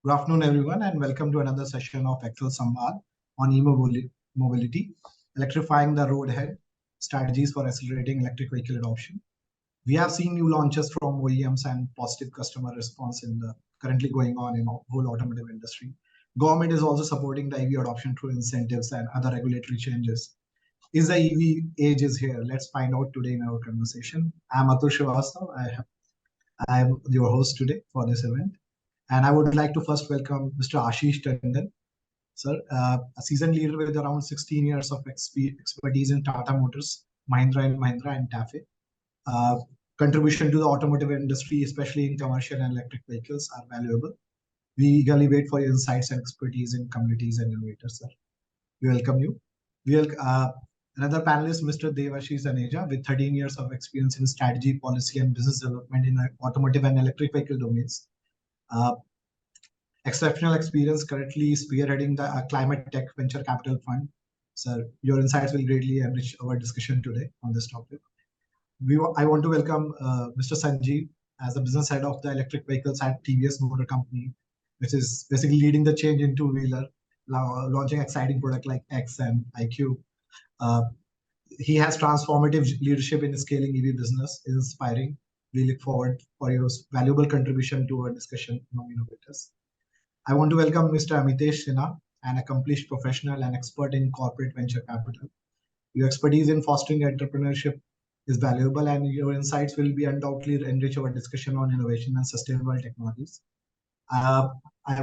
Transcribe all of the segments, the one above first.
Good afternoon, everyone, and welcome to another session of SAMVAAD on e-mobility, electrifying the road ahead, strategies for accelerating electric vehicle adoption. We have seen new launches from OEMs and positive customer response in the currently going on in the whole automotive industry. Government is also supporting the EV adoption through incentives and other regulatory changes. Is the EV age is here? Let's find out today in our conversation. I'm Atul Srivastav. I am your host today for this event. And I would like to first welcome Mr. Ashish Tandon, sir, a seasoned leader with around 16 years of expertise in Tata Motors, Mahindra & Mahindra, and TAFE. Contribution to the automotive industry, especially in commercial and electric vehicles, are valuable. We eagerly wait for your insights and expertise in communities and innovators, sir. We welcome you. Another panelist, Mr. Devashish Aneja, with 13 years of experience in strategy, policy, and business development in automotive and electric vehicle domains. Exceptional experience, currently spearheading the Climate Tech Venture Capital Fund. Sir, your insights will greatly enrich our discussion today on this topic. I want to welcome Mr. Sanjeev as the business head of the electric vehicles at TVS Motor Company, which is basically leading the change in two-wheeler, launching exciting products like X and IQ. He has transformative leadership in scaling EV business, is inspiring. We look forward for your valuable contribution to our discussion among innovators. I want to welcome Mr. Amitesh Sinha, an accomplished professional and expert in corporate venture capital. Your expertise in fostering entrepreneurship is valuable, and your insights will be undoubtedly enrich our discussion on innovation and sustainable technologies. I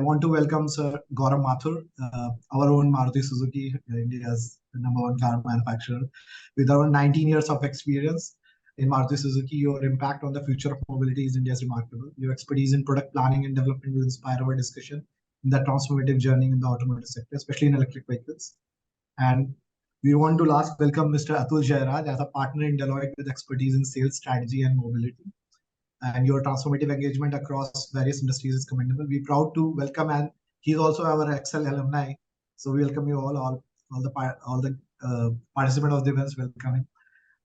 want to welcome Sir Gaurav Mathur, our own Maruti Suzuki, India's #1 car manufacturer. With around 19 years of experience in Maruti Suzuki, your impact on the future of mobility is India's remarkable. Your expertise in product planning and development will inspire our discussion in the transformative journey in the automotive sector, especially in electric vehicles. And we want to last welcome Mr. Atul Jairaj as a partner in Deloitte with expertise in sales, strategy, and mobility. And your transformative engagement across various industries is commendable. We're proud to welcome, and he's also our XL alumni. So we welcome you all the participants of the events welcoming.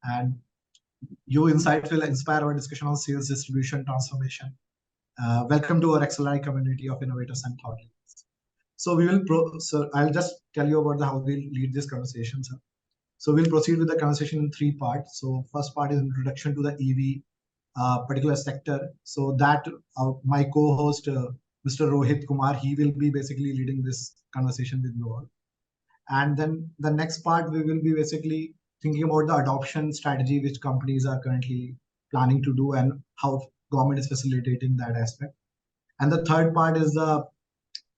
And your insights will inspire our discussion on sales, distribution, transformation. Welcome to our XLRI community of innovators and thought leaders. So we will, I'll just tell you about how we'll lead this conversation, sir. So we'll proceed with the conversation in 3 parts. So first part is introduction to the EV particular sector. So that my co-host, Mr. Rohit Kumar, he will be basically leading this conversation with you all. And then the next part, we will be basically thinking about the adoption strategy, which companies are currently planning to do and how government is facilitating that aspect. And the third part is the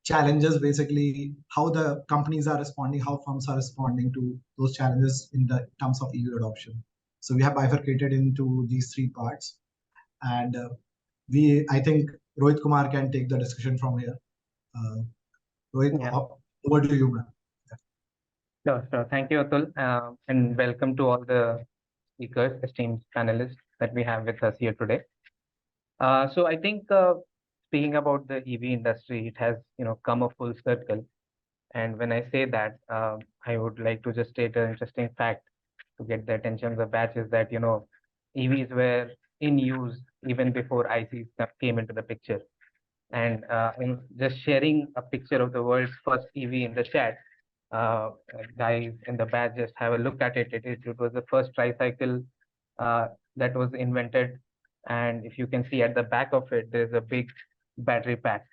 challenges, basically how the companies are responding, how firms are responding to those challenges in the terms of EV adoption. So we have bifurcated into these 3 parts. And I think Rohit Kumar can take the discussion from here. Rohit, over to you, man. Sure. Thank you, Atul, and welcome to all the speakers, esteemed panelists that we have with us here today. So I think speaking about the EV industry, it has come a full circle. And when I say that, I would like to just state an interesting fact to get the attention of the batch is that EVs were in use even before ICs came into the picture. And I'm just sharing a picture of the world's first EV in the chat. Guys in the batch, just have a look at it. It was the first tricycle that was invented, and if you can see at the back of it, there's a big battery pack.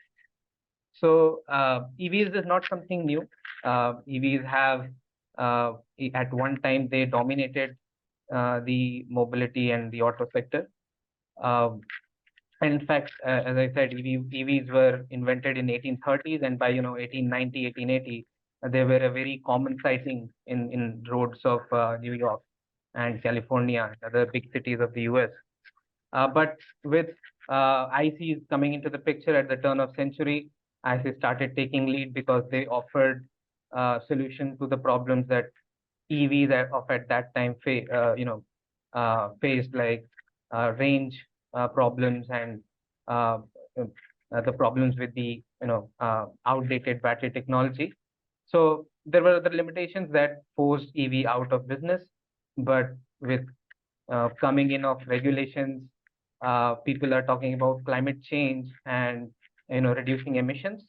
So EVs is not something new. EVs have at one time they dominated the mobility and the auto sector. And in fact, as I said, EVs were invented in 1830s, and by 1890, 1880. They were a very common sighting in roads of New York and California, other big cities of the US. But with ICs coming into the picture at the turn of century, ICs started taking lead because they offered solution to the problems that EVs at that time faced, like range problems and the problems with the outdated battery technology. So there were other limitations that forced EV out of business, but with coming in of regulations, people are talking about climate change and reducing emissions.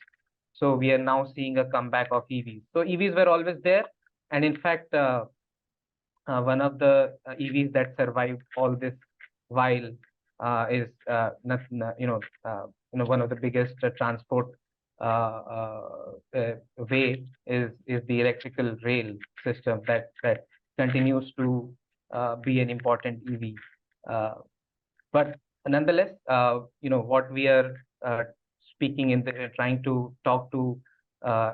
So we are now seeing a comeback of EVs. So EVs were always there, and in fact, one of the EVs that survived all this while is one of the biggest transport way is the electrical rail system that continues to be an important EV. But nonetheless, what we are speaking in trying to talk to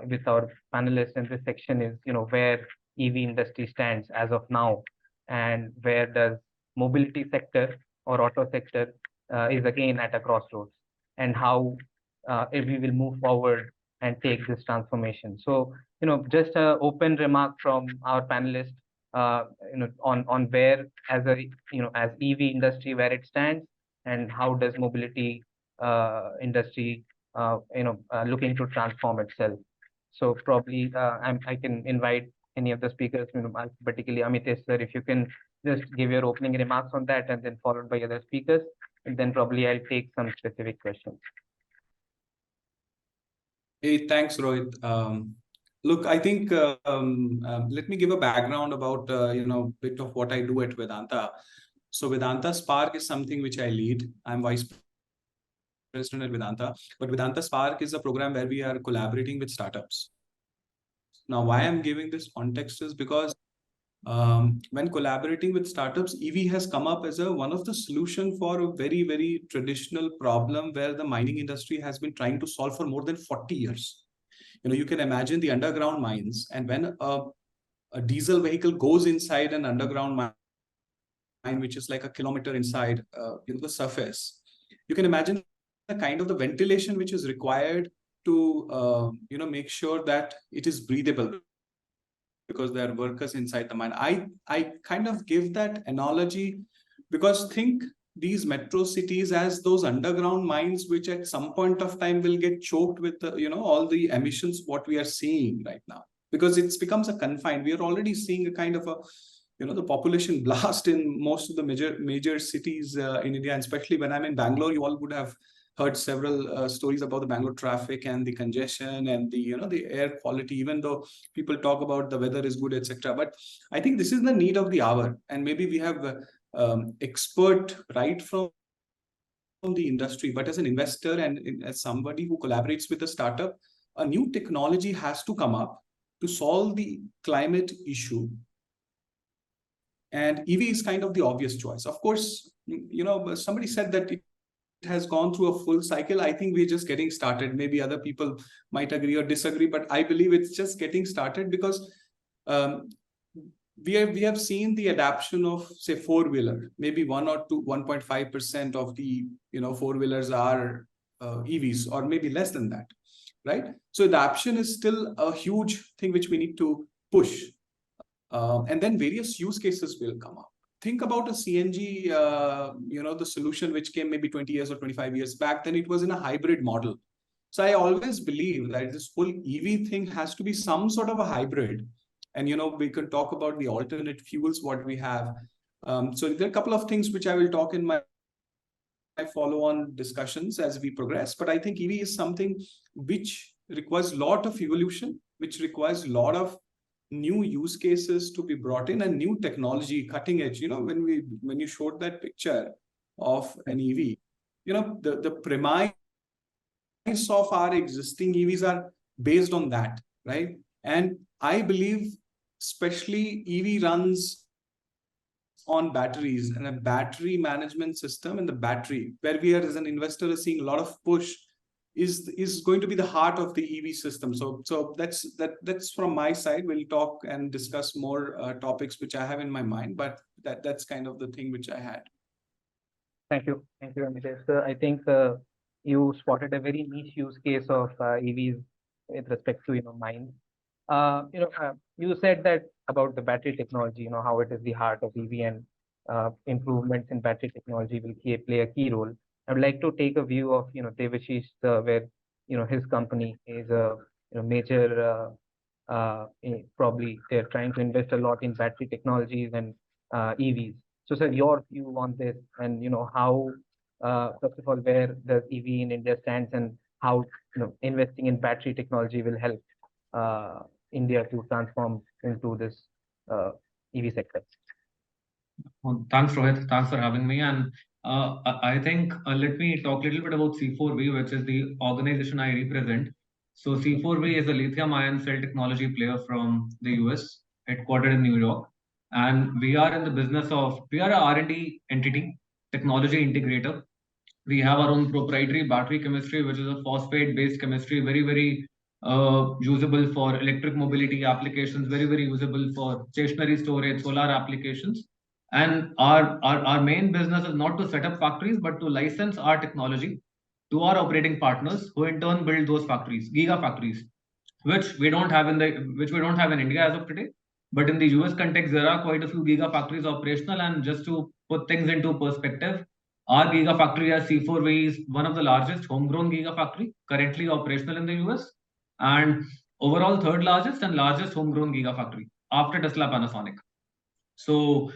with our panelists in this section is, where EV industry stands as of now, and where does mobility sector or auto sector is again at a crossroads, and how if we will move forward and take this transformation. So, just an open remark from our panelists, on where as as EV industry, where it stands, and how does mobility industry looking to transform itself. So probably I can invite any of the speakers, particularly Amitesh sir, if you can just give your opening remarks on that, and then followed by other speakers, and then probably I'll take some specific questions. Hey, thanks, Rohit. Look, I think let me give a background about bit of what I do at Vedanta. So Vedanta Spark is something which I lead. I'm vice president at Vedanta, but Vedanta Spark is a program where we are collaborating with startups. Now, why I'm giving this context is because when collaborating with startups, EV has come up as one of the solution for a very, very traditional problem where the mining industry has been trying to solve for more than 40 years. You can imagine the underground mines, and when a diesel vehicle goes inside an underground mine, which is like a kilometer inside the surface, you can imagine the kind of the ventilation which is required to make sure that it is breathable, because there are workers inside the mine. I kind of give that analogy because think these metro cities as those underground mines, which at some point of time will get choked with all the emissions what we are seeing right now, because it becomes a confined. We are already seeing a kind of a the population blast in most of the major cities in India, and especially when I'm in Bangalore, you all would have heard several stories about the Bangalore traffic and the congestion and the the air quality, even though people talk about the weather is good, etc. But I think this is the need of the hour, and maybe we have expert right from the industry, but as an investor and as somebody who collaborates with a startup, a new technology has to come up to solve the climate issue. And EV is kind of the obvious choice. Of course, somebody said that it has gone through a full cycle. I think we're just getting started. Maybe other people might agree or disagree, but I believe it's just getting started because we have seen the adoption of, say, four-wheeler. Maybe 1.5% of the four-wheelers are EVs, or maybe less than that, right? So adoption is still a huge thing which we need to push. And then various use cases will come up. Think about a CNG, the solution which came maybe 20 years or 25 years back, then it was in a hybrid model. So I always believe that this whole EV thing has to be some sort of a hybrid. And, we can talk about the alternate fuels, what we have. So there are a couple of things which I will talk in my follow-on discussions as we progress. But I think EV is something which requires a lot of evolution, which requires a lot of new use cases to be brought in, and new technology, cutting edge. When you showed that picture of an EV, the premise of our existing EVs are based on that, right? And I believe especially EV runs on batteries, and a battery management system, and the battery, where we are as an investor are seeing a lot of push, is going to be the heart of the EV system. So that's from my side. We'll talk and discuss more topics which I have in my mind, but that's kind of the thing which I had. Thank you, Amitesh. I think you spotted a very niche use case of EVs with respect to mines. You said that about the battery technology, how it is the heart of EV, and improvements in battery technology will play a key role. I would like to take a view of Devashish, where his company is a major probably they're trying to invest a lot in battery technologies and EVs. So sir, your view on this, and how first of all, where does EV in India stands, and how investing in battery technology will help India to transform into this EV sector. Well, thanks, Rohit. Thanks for having me. And I think let me talk a little bit about C4V, which is the organization I represent. So C4V is a lithium-ion cell technology player from the US, headquartered in New York. And we are in the business of, we are a R&D entity, technology integrator. We have our own proprietary battery chemistry, which is a phosphate-based chemistry, very usable for electric mobility applications, very usable for stationary storage, solar applications. And our main business is not to set up factories, but to license our technology to our operating partners, who in turn build those factories, gigafactories, which we don't have in India as of today. But in the US context, there are quite a few gigafactories operational. And just to put things into perspective, our gigafactory at C4V is one of the largest homegrown gigafactory currently operational in the US, and overall third largest and largest homegrown gigafactory after Tesla Panasonic. So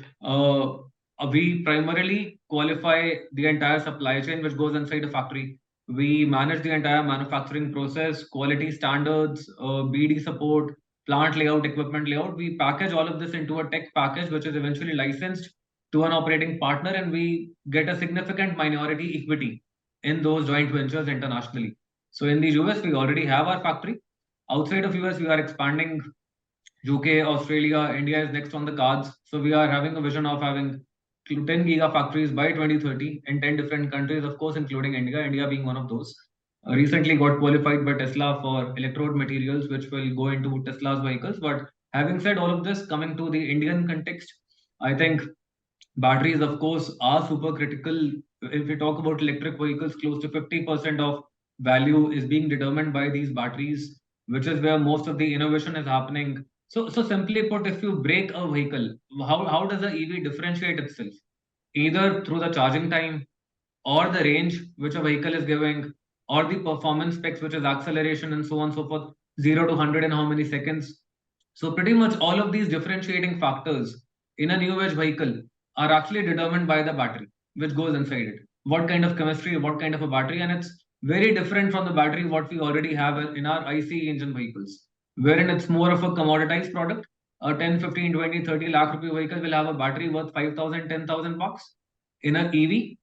we primarily qualify the entire supply chain which goes inside a factory. We manage the entire manufacturing process, quality standards, BD support, plant layout, equipment layout. We package all of this into a tech package, which is eventually licensed to an operating partner, and we get a significant minority equity in those joint ventures internationally. So in the US, we already have our factory. Outside of US, we are expanding. UK, Australia, India is next on the cards. So we are having a vision of having 10 gigafactories by 2030 in 10 different countries, of course, including India, India being one of those. Recently got qualified by Tesla for electrode materials, which will go into Tesla's vehicles. But having said all of this, coming to the Indian context, I think batteries, of course, are super critical. If we talk about electric vehicles, close to 50% of value is being determined by these batteries, which is where most of the innovation is happening. So simply put, if you break a vehicle, how does the EV differentiate itself? Either through the charging time, or the range which a vehicle is giving, or the performance specs, which is acceleration and so on and so forth, 0 to 100 in how many seconds. So pretty much all of these differentiating factors in a new age vehicle are actually determined by the battery which goes inside it. What kind of chemistry, what kind of a battery, and it's very different from the battery what we already have in our ICE engine vehicles, wherein it's more of a commoditized product. A 10, 15, 20, 30 lakh rupee vehicle will have a battery worth 5,000, 10,000 bucks. In an EV,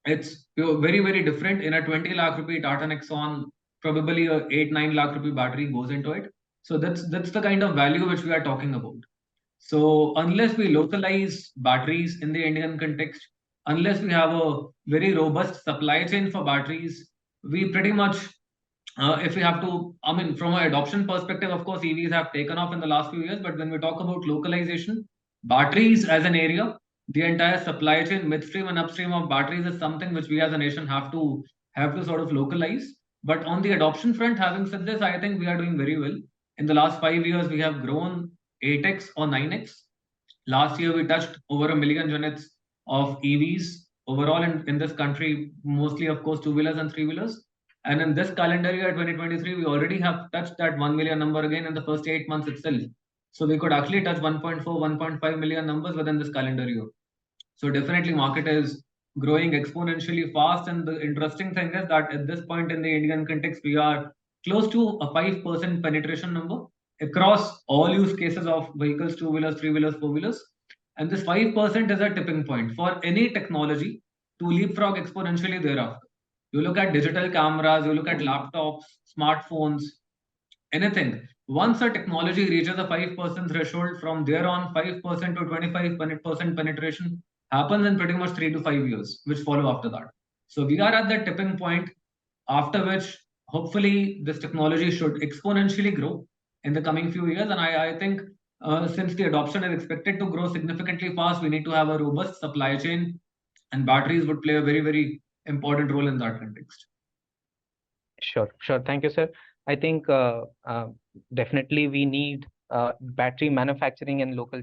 it's very different. In a 20 lakh rupee Tata Nexon, probably a 8, 9 lakh rupee battery goes into it. So that's the kind of value which we are talking about. So unless we localize batteries in the Indian context, unless we have a very robust supply chain for batteries, we pretty much, if we have to, I mean, from an adoption perspective, of course, EVs have taken off in the last few years. But when we talk about localization, batteries as an area, the entire supply chain, midstream and upstream of batteries is something which we as a nation have to sort of localize. But on the adoption front, having said this, I think we are doing very well. In the last 5 years, we have grown 8x or 9x. Last year, we touched over 1 million units of EVs overall in this country, mostly, of course, two-wheelers and three-wheelers. And in this calendar year, 2023, we already have touched that 1 million number again in the first 8 months itself. So we could actually touch 1.4, 1.5 million numbers within this calendar year. So definitely market is growing exponentially fast. And the interesting thing is that at this point in the Indian context, we are close to a 5% penetration number across all use cases of vehicles, two-wheelers, three-wheelers, four-wheelers. And this 5% is a tipping point for any technology to leapfrog exponentially thereafter. You look at digital cameras, you look at laptops, smartphones, anything. Once a technology reaches a 5% threshold, from there on 5% to 25% penetration happens in pretty much 3 to 5 years, which follow after that. So we are at that tipping point, after which hopefully this technology should exponentially grow in the coming few years. And I think since the adoption is expected to grow significantly fast, we need to have a robust supply chain, and batteries would play a very important role in that context. Sure. Thank you, sir. I think definitely we need battery manufacturing and local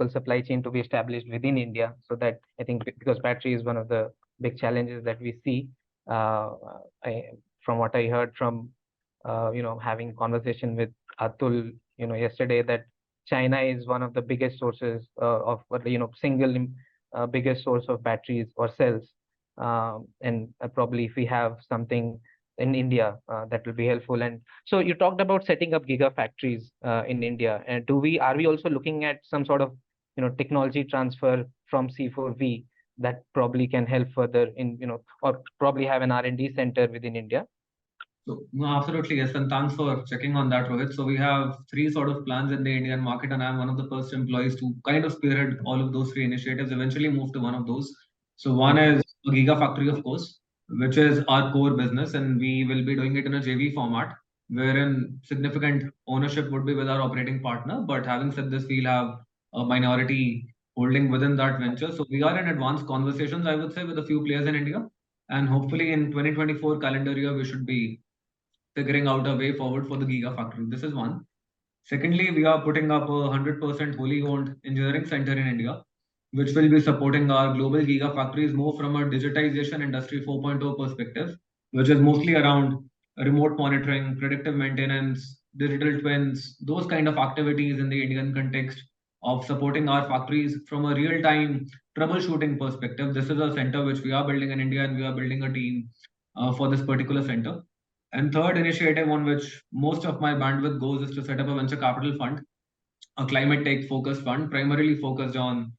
supply chain to be established within India. So that, I think, because battery is one of the big challenges that we see. From what I heard from having conversation with Atul yesterday, that China is one of the biggest sources of single biggest source of batteries or cells. And probably if we have something in India, that will be helpful. And so you talked about setting up gigafactories in India. And are we also looking at some sort of technology transfer from C4V that probably can help further in or probably have an R&D center within India? So, no, absolutely, yes. And thanks for checking on that, Rohit. So we have three sort of plans in the Indian market, and I'm one of the first employees to kind of spearhead all of those three initiatives, eventually move to one of those. So one is a gigafactory, of course, which is our core business, and we will be doing it in a JV format, wherein significant ownership would be with our operating partner. But having said this, we'll have a minority holding within that venture. So we are in advanced conversations, I would say, with a few players in India. And hopefully in 2024 calendar year, we should be figuring out a way forward for the gigafactory. This is one. Secondly, we are putting up a 100% wholly owned engineering center in India, which will be supporting our global gigafactories more from a digitization industry 4.0 perspective, which is mostly around remote monitoring, predictive maintenance, digital twins, those kind of activities in the Indian context of supporting our factories from a real-time troubleshooting perspective. This is a center which we are building in India, and we are building a team for this particular center. And third initiative on which most of my bandwidth goes is to set up a venture capital fund, a climate tech focused fund, primarily focused on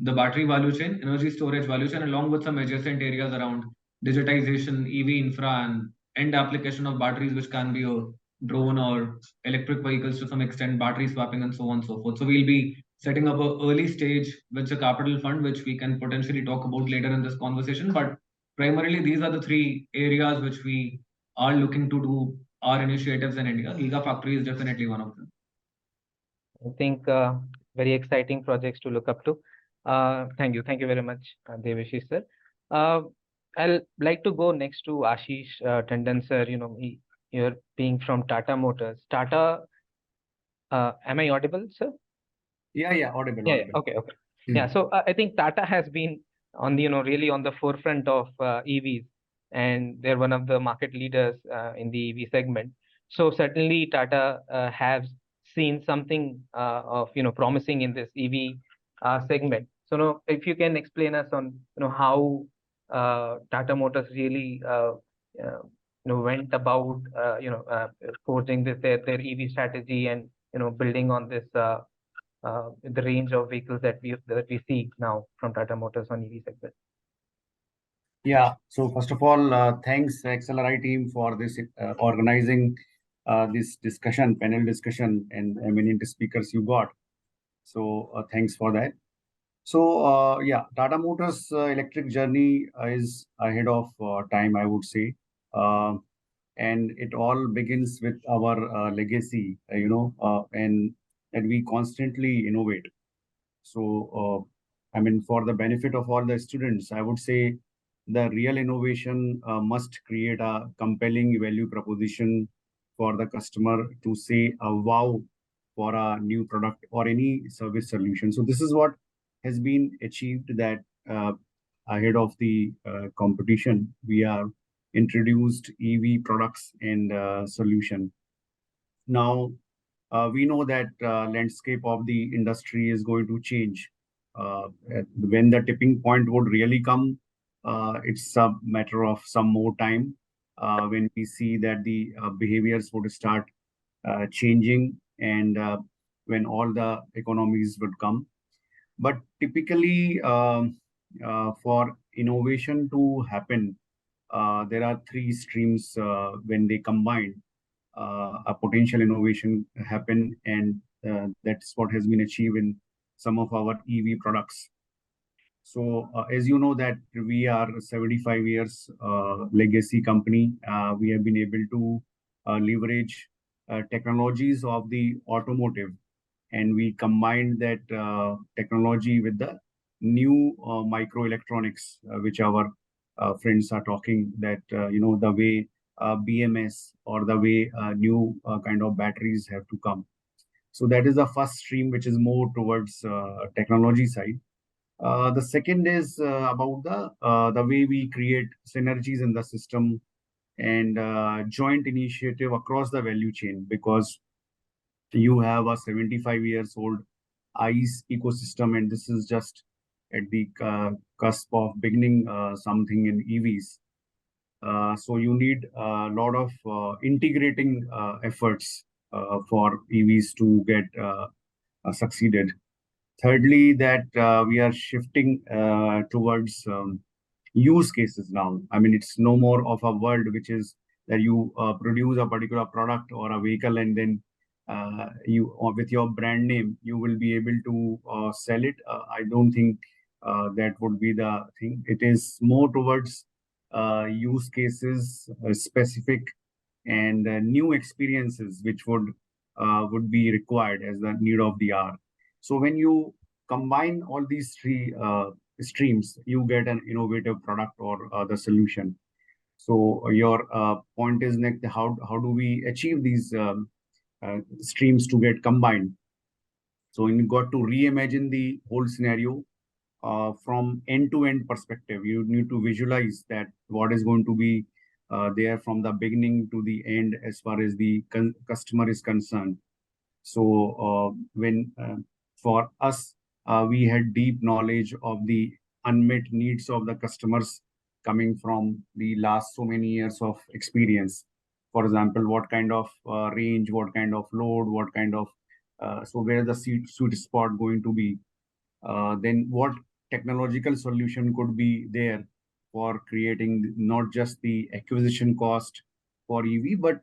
the battery value chain, energy storage value chain, along with some adjacent areas around digitization, EV infra, and end application of batteries, which can be a drone or electric vehicles to some extent, battery swapping, and so on and so forth. So we'll be setting up an early stage venture capital fund, which we can potentially talk about later in this conversation. But primarily, these are the three areas which we are looking to do our initiatives in India. Gigafactory is definitely one of them. I think very exciting projects to look up to. Thank you very much, Devashish sir. I'll like to go next to Ashish Tandon sir. You're being from Tata Motors. Tata, am I audible, sir? Yeah, audible. Yeah, okay. Yeah, so I think Tata has been on the really on the forefront of EVs, and they're one of the market leaders in the EV segment. So certainly Tata has seen something of promising in this EV segment. So now, if you can explain us on how Tata Motors really went about forging their EV strategy, and building on this the range of vehicles that we see now from Tata Motors on EV segment. Yeah. So first of all, thanks XLRI team for this organizing this panel discussion, and eminent speakers you got. So thanks for that. So yeah, Tata Motors electric journey is ahead of time, I would say. And it all begins with our legacy, and we constantly innovate. So, I mean, for the benefit of all the students, I would say the real innovation must create a compelling value proposition for the customer to say a wow for a new product or any service solution. So this is what has been achieved, that ahead of the competition, we are introduced EV products and solution. Now, we know that landscape of the industry is going to change. When the tipping point would really come, it's a matter of some more time when we see that the behaviors would start changing, and when all the economies would come. But typically, for innovation to happen, there are three streams when they combine. A potential innovation happen, and that's what has been achieved in some of our EV products. So as you know that we are 75 years legacy company, we have been able to leverage technologies of the automotive, and we combined that technology with the new microelectronics, which our friends are talking, that the way BMS or the way new kind of batteries have to come. So that is the first stream, which is more towards technology side. The second is about the way we create synergies in the system, and joint initiative across the value chain, because you have a 75 years old ICE ecosystem, and this is just at the cusp of beginning something in EVs. So you need a lot of integrating efforts for EVs to get succeeded. Thirdly, that we are shifting towards use cases now. I mean, it's no more of a world which is that you produce a particular product or a vehicle and then you or with your brand name you will be able to sell it. I don't think that would be the thing. It is more towards use cases specific and new experiences which would be required as the need of the hour. So when you combine all these three streams, you get an innovative product or the solution. So your point is next, how do we achieve these streams to get combined? So you got to reimagine the whole scenario from end-to-end perspective. You need to visualize that what is going to be there from the beginning to the end as far as the customer is concerned. So when for us, we had deep knowledge of the unmet needs of the customers coming from the last so many years of experience. For example, what kind of range, what kind of load, what kind of so where the sweet spot going to be. Then what technological solution could be there for creating not just the acquisition cost for EV, but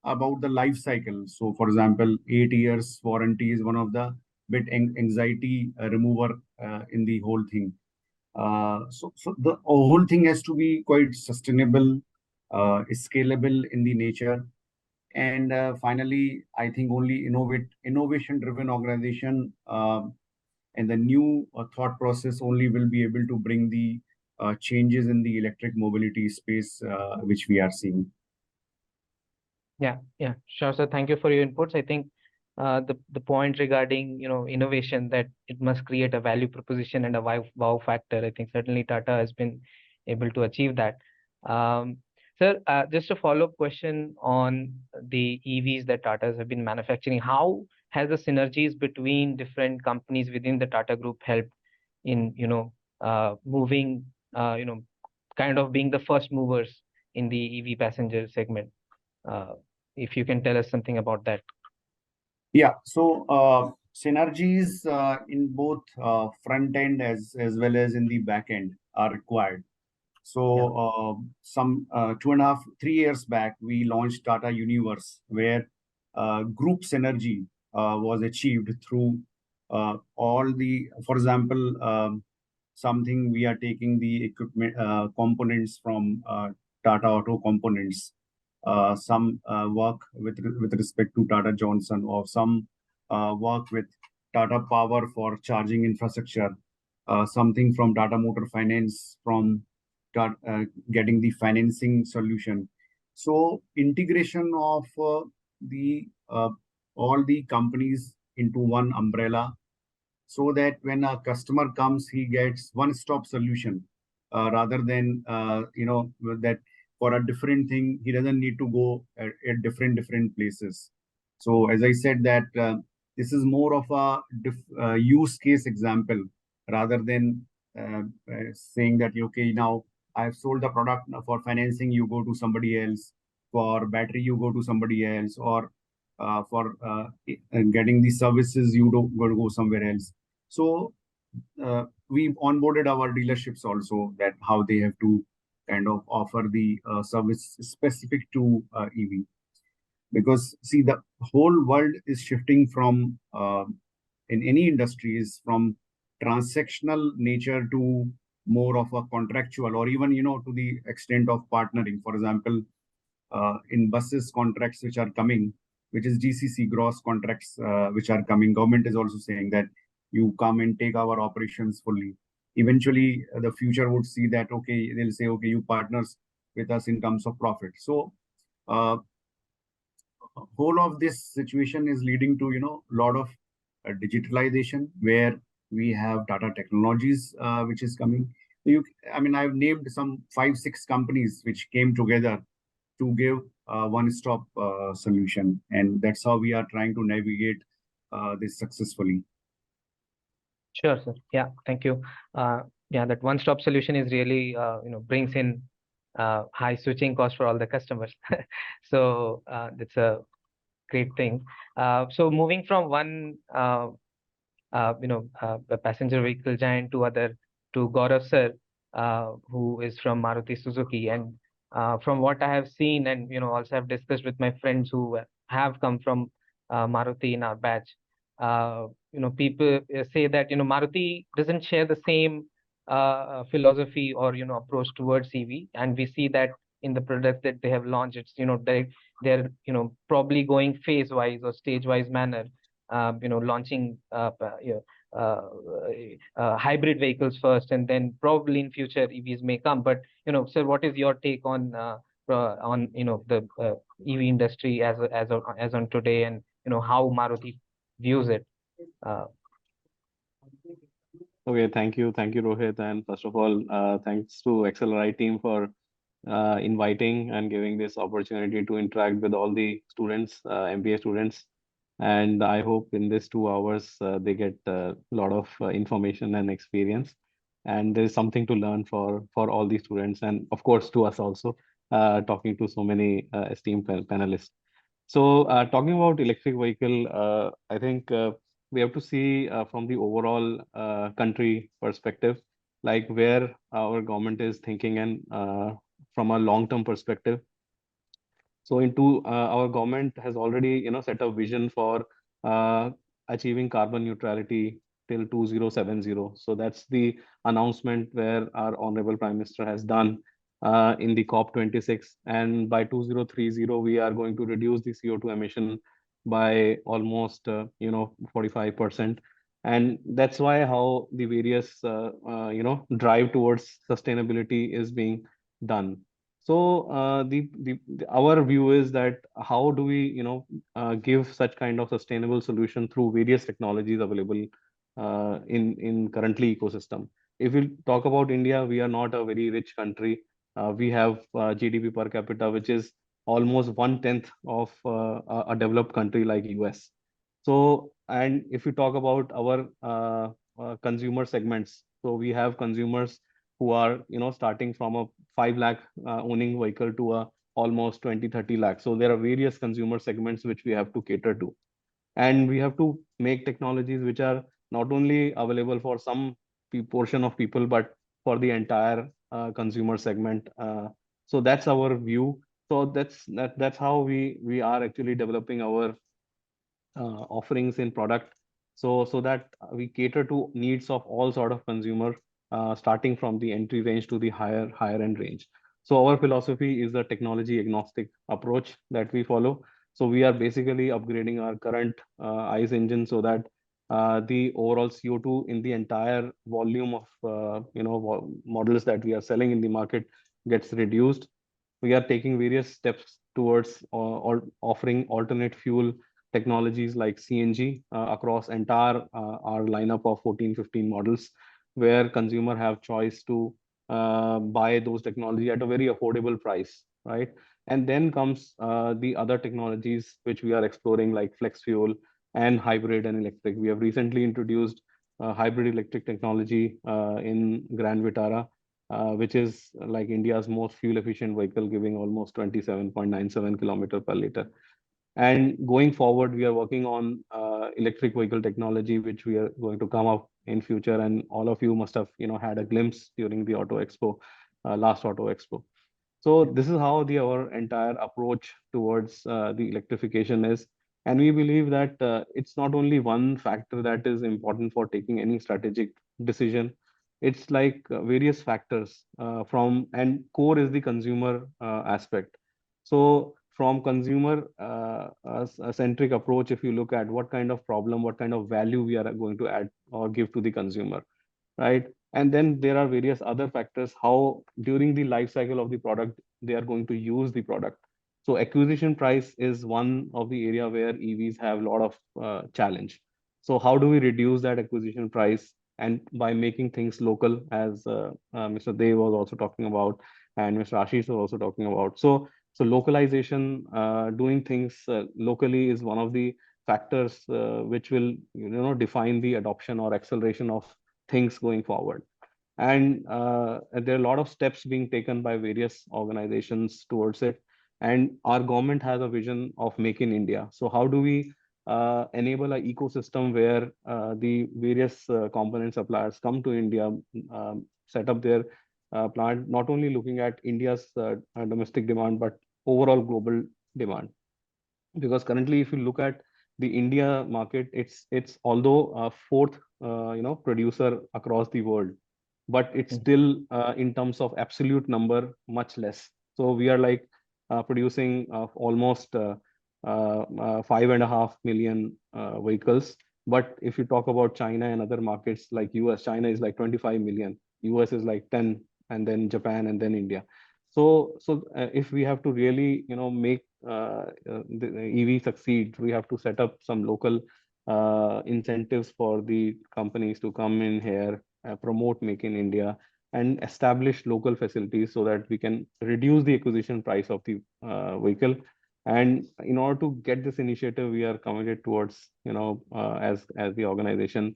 about the life cycle. So, for example, 8 years warranty is one of the bit anxiety remover in the whole thing. So the whole thing has to be quite sustainable, scalable in the nature. And finally, I think only innovation-driven organization and the new thought process only will be able to bring the changes in the electric mobility space which we are seeing. Yeah, sure. So thank you for your inputs. I think the point regarding innovation, that it must create a value proposition and a wow factor. I think certainly Tata has been able to achieve that. Sir, just a follow-up question on the EVs that Tatas have been manufacturing. How has the synergies between different companies within the Tata Group helped in moving kind of being the first movers in the EV passenger segment? If you can tell us something about that. Yeah, so synergies in both front end as well as in the back end are required. So some 2.5, 3 years back, we launched Tata Universe, where group synergy was achieved through all the, for example, something we are taking the equipment components from Tata Auto Components. Some work with respect to Tata Johnson, or some work with Tata Power for charging infrastructure, something from Tata Motor Finance from getting the financing solution. So integration of all the companies into one umbrella, so that when a customer comes, he gets one-stop solution rather than that for a different thing, he doesn't need to go at different places. So as I said, that this is more of a use case example rather than saying that, okay, now I've sold the product. For financing, you go to somebody else. For battery, you go to somebody else. Or for getting the services, you don't go somewhere else. So we've onboarded our dealerships also, that how they have to kind of offer the service specific to EV. Because see, the whole world is shifting from, in any industry, is from transactional nature to more of a contractual, or even, to the extent of partnering. For example, in buses contracts which are coming, which is GCC, gross contracts which are coming, government is also saying that you come and take our operations fully. Eventually, the future would see that, okay, they'll say, okay, you partners with us in terms of profit. So whole of this situation is leading to, a lot of digitalization, where we have Tata Technologies, which is coming. I've named some 5-6 companies which came together to give one-stop solution, and that's how we are trying to navigate this successfully. Sure, sir. Yeah, thank you. Yeah, that one-stop solution is really brings in high switching cost for all the customers. So that's a great thing. So moving from one a passenger vehicle giant to Gaurav sir, who is from Maruti Suzuki. And from what I have seen, and also have discussed with my friends who have come from Maruti in our batch, people say that Maruti doesn't share the same philosophy or approach towards EV, and we see that in the product that they have launched. It's they're probably going phase wise or stage wise manner, launching hybrid vehicles first, and then probably in future EVs may come. But sir, what is your take on the EV industry as on today, and how Maruti views it? Okay, thank you, Rohit. And first of all, thanks to XLRI team for inviting and giving this opportunity to interact with all the students, MBA students. And I hope in this 2 hours they get a lot of information and experience, and there is something to learn for all the students, and of course to us also, talking to so many esteemed panelists. So talking about electric vehicle, I think we have to see from the overall country perspective, like where our government is thinking, and from a long-term perspective. So our government has already set a vision for uh, achieving carbon neutrality till 2070. So that's the announcement where our honorable Prime Minister has done in the COP26. And by 2030, we are going to reduce the CO2 emission by almost 45%. And that's why how the various drive towards sustainability is being done. So our view is that how do we give such kind of sustainable solution through various technologies available in currently ecosystem. If we talk about India, we are not a very rich country. We have GDP per capita which is almost 1/10 of a developed country like US. So, and if we talk about our consumer segments, so we have consumers who are starting from a 5 lakh owning vehicle to a almost 20-30 lakh. So there are various consumer segments which we have to cater to, and we have to make technologies which are not only available for some portion of people but for the entire consumer segment. So that's our view. So that's how we are actually developing our offerings in product, so that we cater to needs of all sort of consumer, starting from the entry range to the higher end range. So our philosophy is a technology agnostic approach that we follow. So we are basically upgrading our current ICE engine so that the overall CO2 in the entire volume of models that we are selling in the market gets reduced. We are taking various steps towards offering alternate fuel technologies like CNG across entire our lineup of 14-15 models, where consumer have choice to buy those technology at a very affordable price, right? And then comes the other technologies which we are exploring, like flex fuel and hybrid and electric. We have recently introduced hybrid electric technology in Grand Vitara, which is like India's most fuel efficient vehicle, giving almost 27.97 kilometer per liter. And going forward, we are working on electric vehicle technology, which we are going to come up in future. And all of you must have had a glimpse during the Auto Expo, last Auto Expo. So this is how our entire approach towards the electrification is. And we believe that it's not only one factor that is important for taking any strategic decision. It's like various factors and core is the consumer aspect. So from consumer centric approach, if you look at what kind of problem, what kind of value we are going to add or give to the consumer, right? And then there are various other factors, how during the life cycle of the product they are going to use the product. So acquisition price is one of the area where EVs have a lot of challenge. So how do we reduce that acquisition price? And by making things local, as Mr. Dev was also talking about, and Mr. Ashish was also talking about. So localization, doing things locally is one of the factors which will define the adoption or acceleration of things going forward. And there are a lot of steps being taken by various organizations towards it. And our government has a vision of Make in India. So how do we enable an ecosystem where the various component suppliers come to India, set up their plant, not only looking at India's domestic demand, but overall global demand. Because currently, if you look at the India market, it's although a fourth producer across the world, but it's still in terms of absolute number much less. So we are like producing almost 5.5 million vehicles. But if you talk about China and other markets like US, China is like 25 million, US is like 10, and then Japan, and then India. So if we have to really make the EV succeed, we have to set up some local incentives for the companies to come in here, promote Make in India, and establish local facilities so that we can reduce the acquisition price of the vehicle. And in order to get this initiative, we are committed towards, as the organization,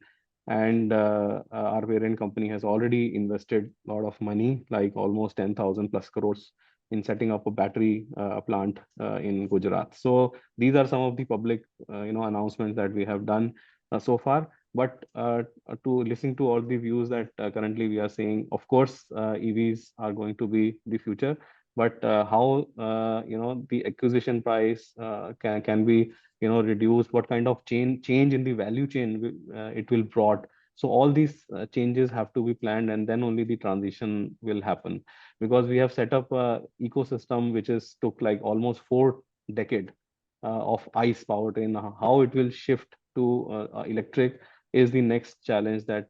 and our parent company has already invested a lot of money, like almost 10,000 plus crores, in setting up a battery plant in Gujarat. So these are some of the public, announcements that we have done so far. But to listen to all the views that currently we are seeing, of course, EVs are going to be the future. But how the acquisition price can be reduced, what kind of change in the value chain it will brought. So all these changes have to be planned, and then only the transition will happen. Because we have set up a ecosystem which is took like almost 4 decades of ICE powertrain. How it will shift to electric is the next challenge that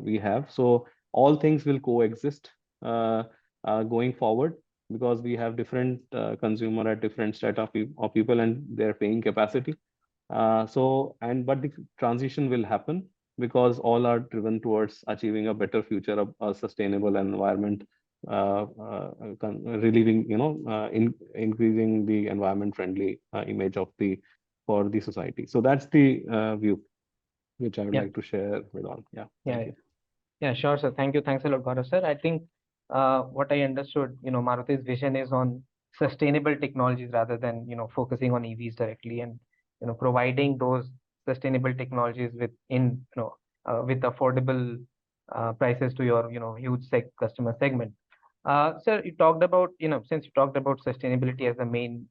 we have. So all things will coexist going forward, because we have different consumer at different set of people, and their paying capacity. But the transition will happen, because all are driven towards achieving a better future, of a sustainable environment, relieving, increasing the environment friendly image of for the society. So that's the view which I would like to share with all. Yeah. Thank you. Yeah, sure, sir. Thank you. Thanks a lot, Gaurav, sir. I think what I understood, Maruti's vision is on sustainable technologies rather than, focusing on EVs directly, and, providing those sustainable technologies with affordable prices to your, huge customer segment. Sir, you talked about, since you talked about sustainability as the main,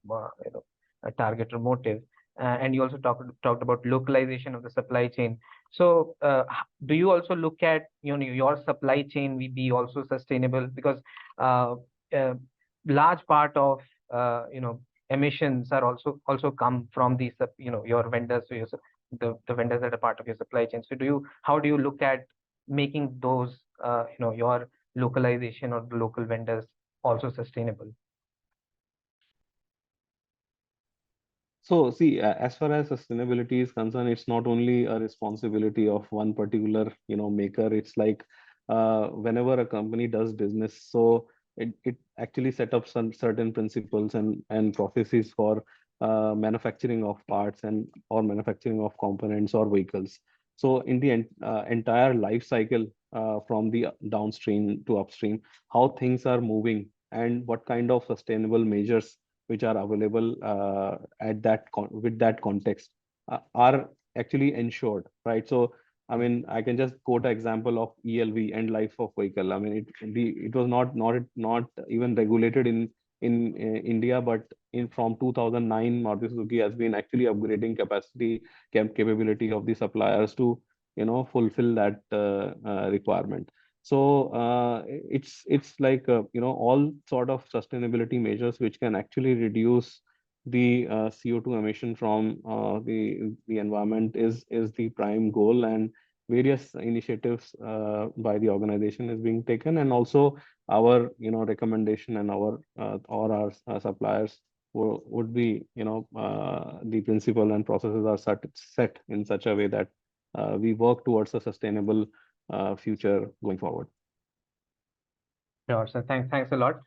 a target or motive, and you also talked about localization of the supply chain. So do you also look at your supply chain will be also sustainable? Because large part of emissions are also come from these your vendors, so the vendors that are part of your supply chain. So how do you look at making those your localization or the local vendors also sustainable? So see, as far as sustainability is concerned, it's not only a responsibility of one particular, maker. It's like whenever a company does business, so it actually set up some certain principles and processes for manufacturing of parts or manufacturing of components or vehicles. So in the entire life cycle, from the downstream to upstream, how things are moving and what kind of sustainable measures which are available with that context are actually ensured, right? So I mean, I can just quote an example of ELV, end life of vehicle. I mean, it was not even regulated in India, but from 2009, Maruti Suzuki has been actually upgrading capability of the suppliers to fulfill that requirement. So it's like all sort of sustainability measures which can actually reduce the CO2 emission from the environment is the prime goal, and various initiatives by the organization is being taken, and also our recommendation and our or our suppliers would be the principle and processes are set in such a way that we work towards a sustainable future going forward. Sure, sir. Thanks a lot.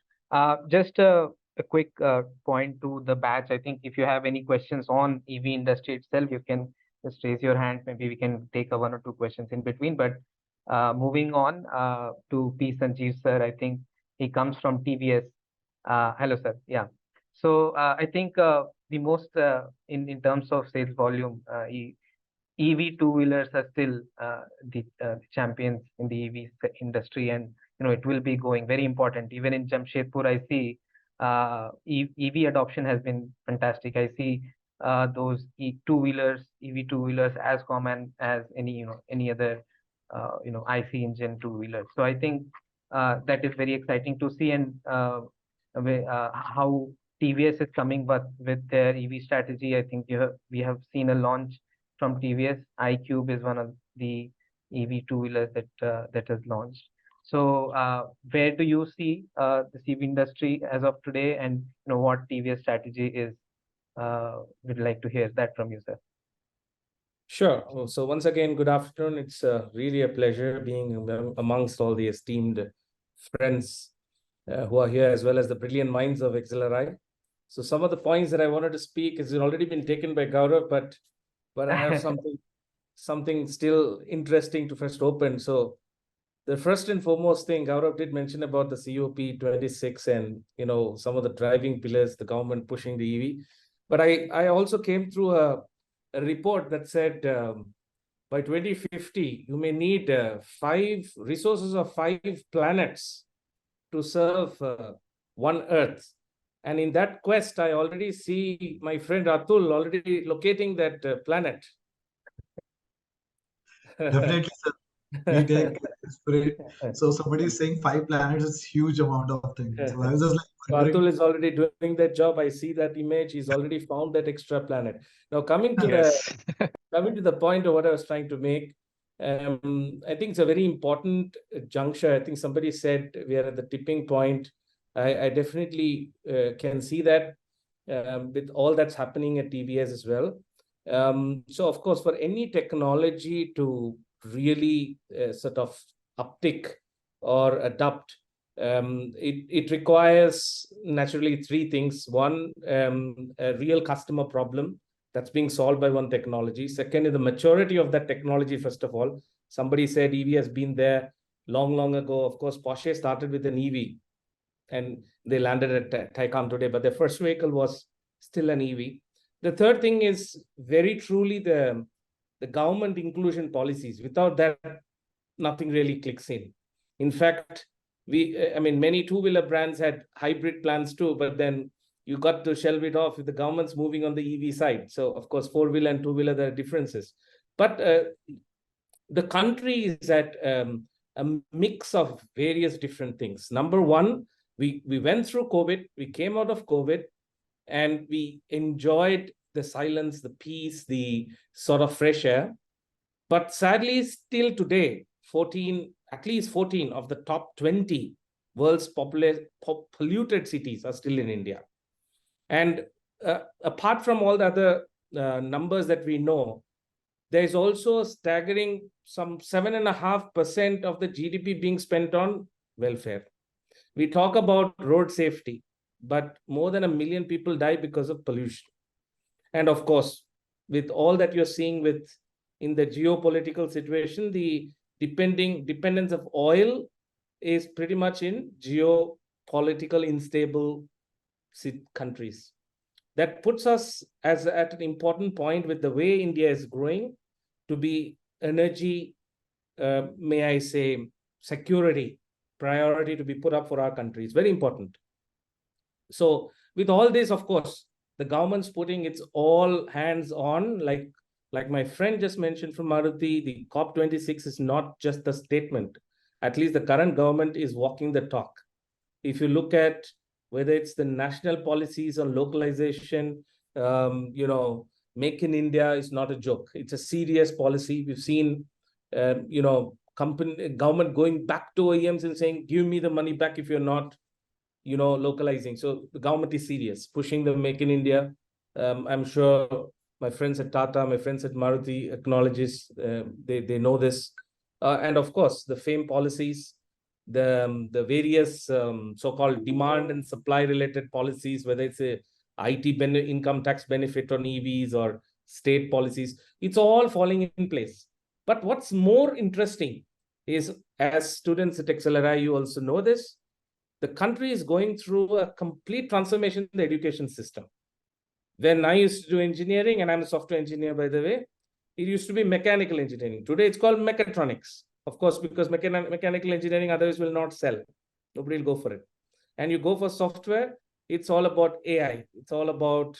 Just a quick point to the batch. I think if you have any questions on EV industry itself, you can just raise your hand. Maybe we can take 1 or 2 questions in between. But Moving on to P. Sanjeev sir, I think he comes from TVS. Hello, sir. Yeah. So I think the most in terms of sales volume, EV two-wheelers are still the champions in the EV industry, and it will be going very important. Even in Jamshedpur, I see EV adoption has been fantastic. I see those two-wheelers, EV two-wheelers as common as any other IC engine two-wheelers. So I think that is very exciting to see, and how TVS is coming with their EV strategy. I think we have seen a launch from TVS. iQube is one of the EV two-wheelers that has launched. So where do you see the EV industry as of today, and what TVS strategy is? We'd like to hear that from you, sir. Sure. So once again, good afternoon. It's really a pleasure being amongst all the esteemed friends who are here, as well as the brilliant minds of XLRI. So some of the points that I wanted to speak has already been taken by Gaurav, but I have something still interesting to first open. So the first and foremost thing Gaurav did mention about the COP26 and some of the driving pillars, the government pushing the EV. But I also came through a report that said by 2050 you may need 5 resources of 5 planets to serve one Earth. And in that quest, I already see my friend Atul already locating that planet. Definitely, sir. We take spirit. So somebody is saying 5 planets is huge amount of things. So I was just like Atul is already doing that job. I see that image. He's already found that extra planet. Now coming to the point of what I was trying to make, I think it's a very important juncture. I think somebody said we are at the tipping point. I definitely can see that with all that's happening at TVS as well. So of course, for any technology to really sort of uptick or adopt, it requires naturally 3 things. One, a real customer problem that's being solved by one technology. Second is the maturity of that technology, first of all. Somebody said EV has been there long ago. Of course, Porsche started with an EV and they landed at Taycan today, but their first vehicle was still an EV. The third thing is very truly the government inclusion policies. Without that, nothing really clicks in. In fact, many two-wheeler brands had hybrid plans too, but then you got to shelve it off if the government's moving on the EV side. So of course, four-wheeler and two-wheeler, there are differences. But the country is at a mix of various different things. Number one, we went through COVID, we came out of COVID, and we enjoyed the silence, the peace, the sort of fresh air. But sadly, still today, at least 14 of the top 20 world's polluted cities are still in India. And apart from all the other numbers that we know, there is also a staggering some 7.5% of the GDP being spent on welfare. We talk about road safety, but more than 1 million people die because of pollution. And of course, with all that you're seeing in the geopolitical situation, the dependence of oil is pretty much in geopolitical unstable countries. That puts us at an important point with the way India is growing to be energy, may I say, security priority to be put up for our country. It's very important. So with all this, of course, the government's putting its all hands on, like my friend just mentioned from Maruti, the COP26 is not just a statement. At least the current government is walking the talk. If you look at whether it's the national policies on localization, Make in India is not a joke. It's a serious policy. We've seen, government going back to OEMs and saying, give me the money back if you're not, localizing. So the government is serious, pushing the Make in India. I'm sure my friends at Tata, my friends at Maruti acknowledges, they know this. And of course, the FAME policies, the various so-called demand and supply related policies, whether it's a IT income tax benefit on EVs or state policies, it's all falling in place. But what's more interesting is, as students at XLRI, you also know this, the country is going through a complete transformation in the education system. When I used to do engineering, and I'm a software engineer, by the way, it used to be mechanical engineering. Today, it's called mechatronics. Of course, because mechanical engineering others will not sell. Nobody will go for it. And you go for software, it's all about AI. It's all about,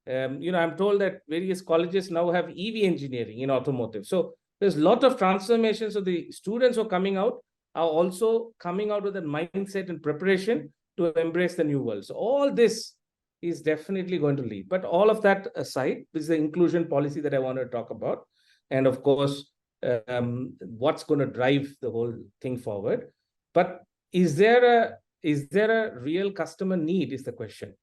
I'm told that various colleges now have EV engineering in automotive. So there's a lot of transformation. So the students who are coming out are also coming out with a mindset and preparation to embrace the new world. So all this is definitely going to lead. But all of that aside, this is the inclusion policy that I want to talk about. And of course, what's going to drive the whole thing forward. But is there a real customer need is the question.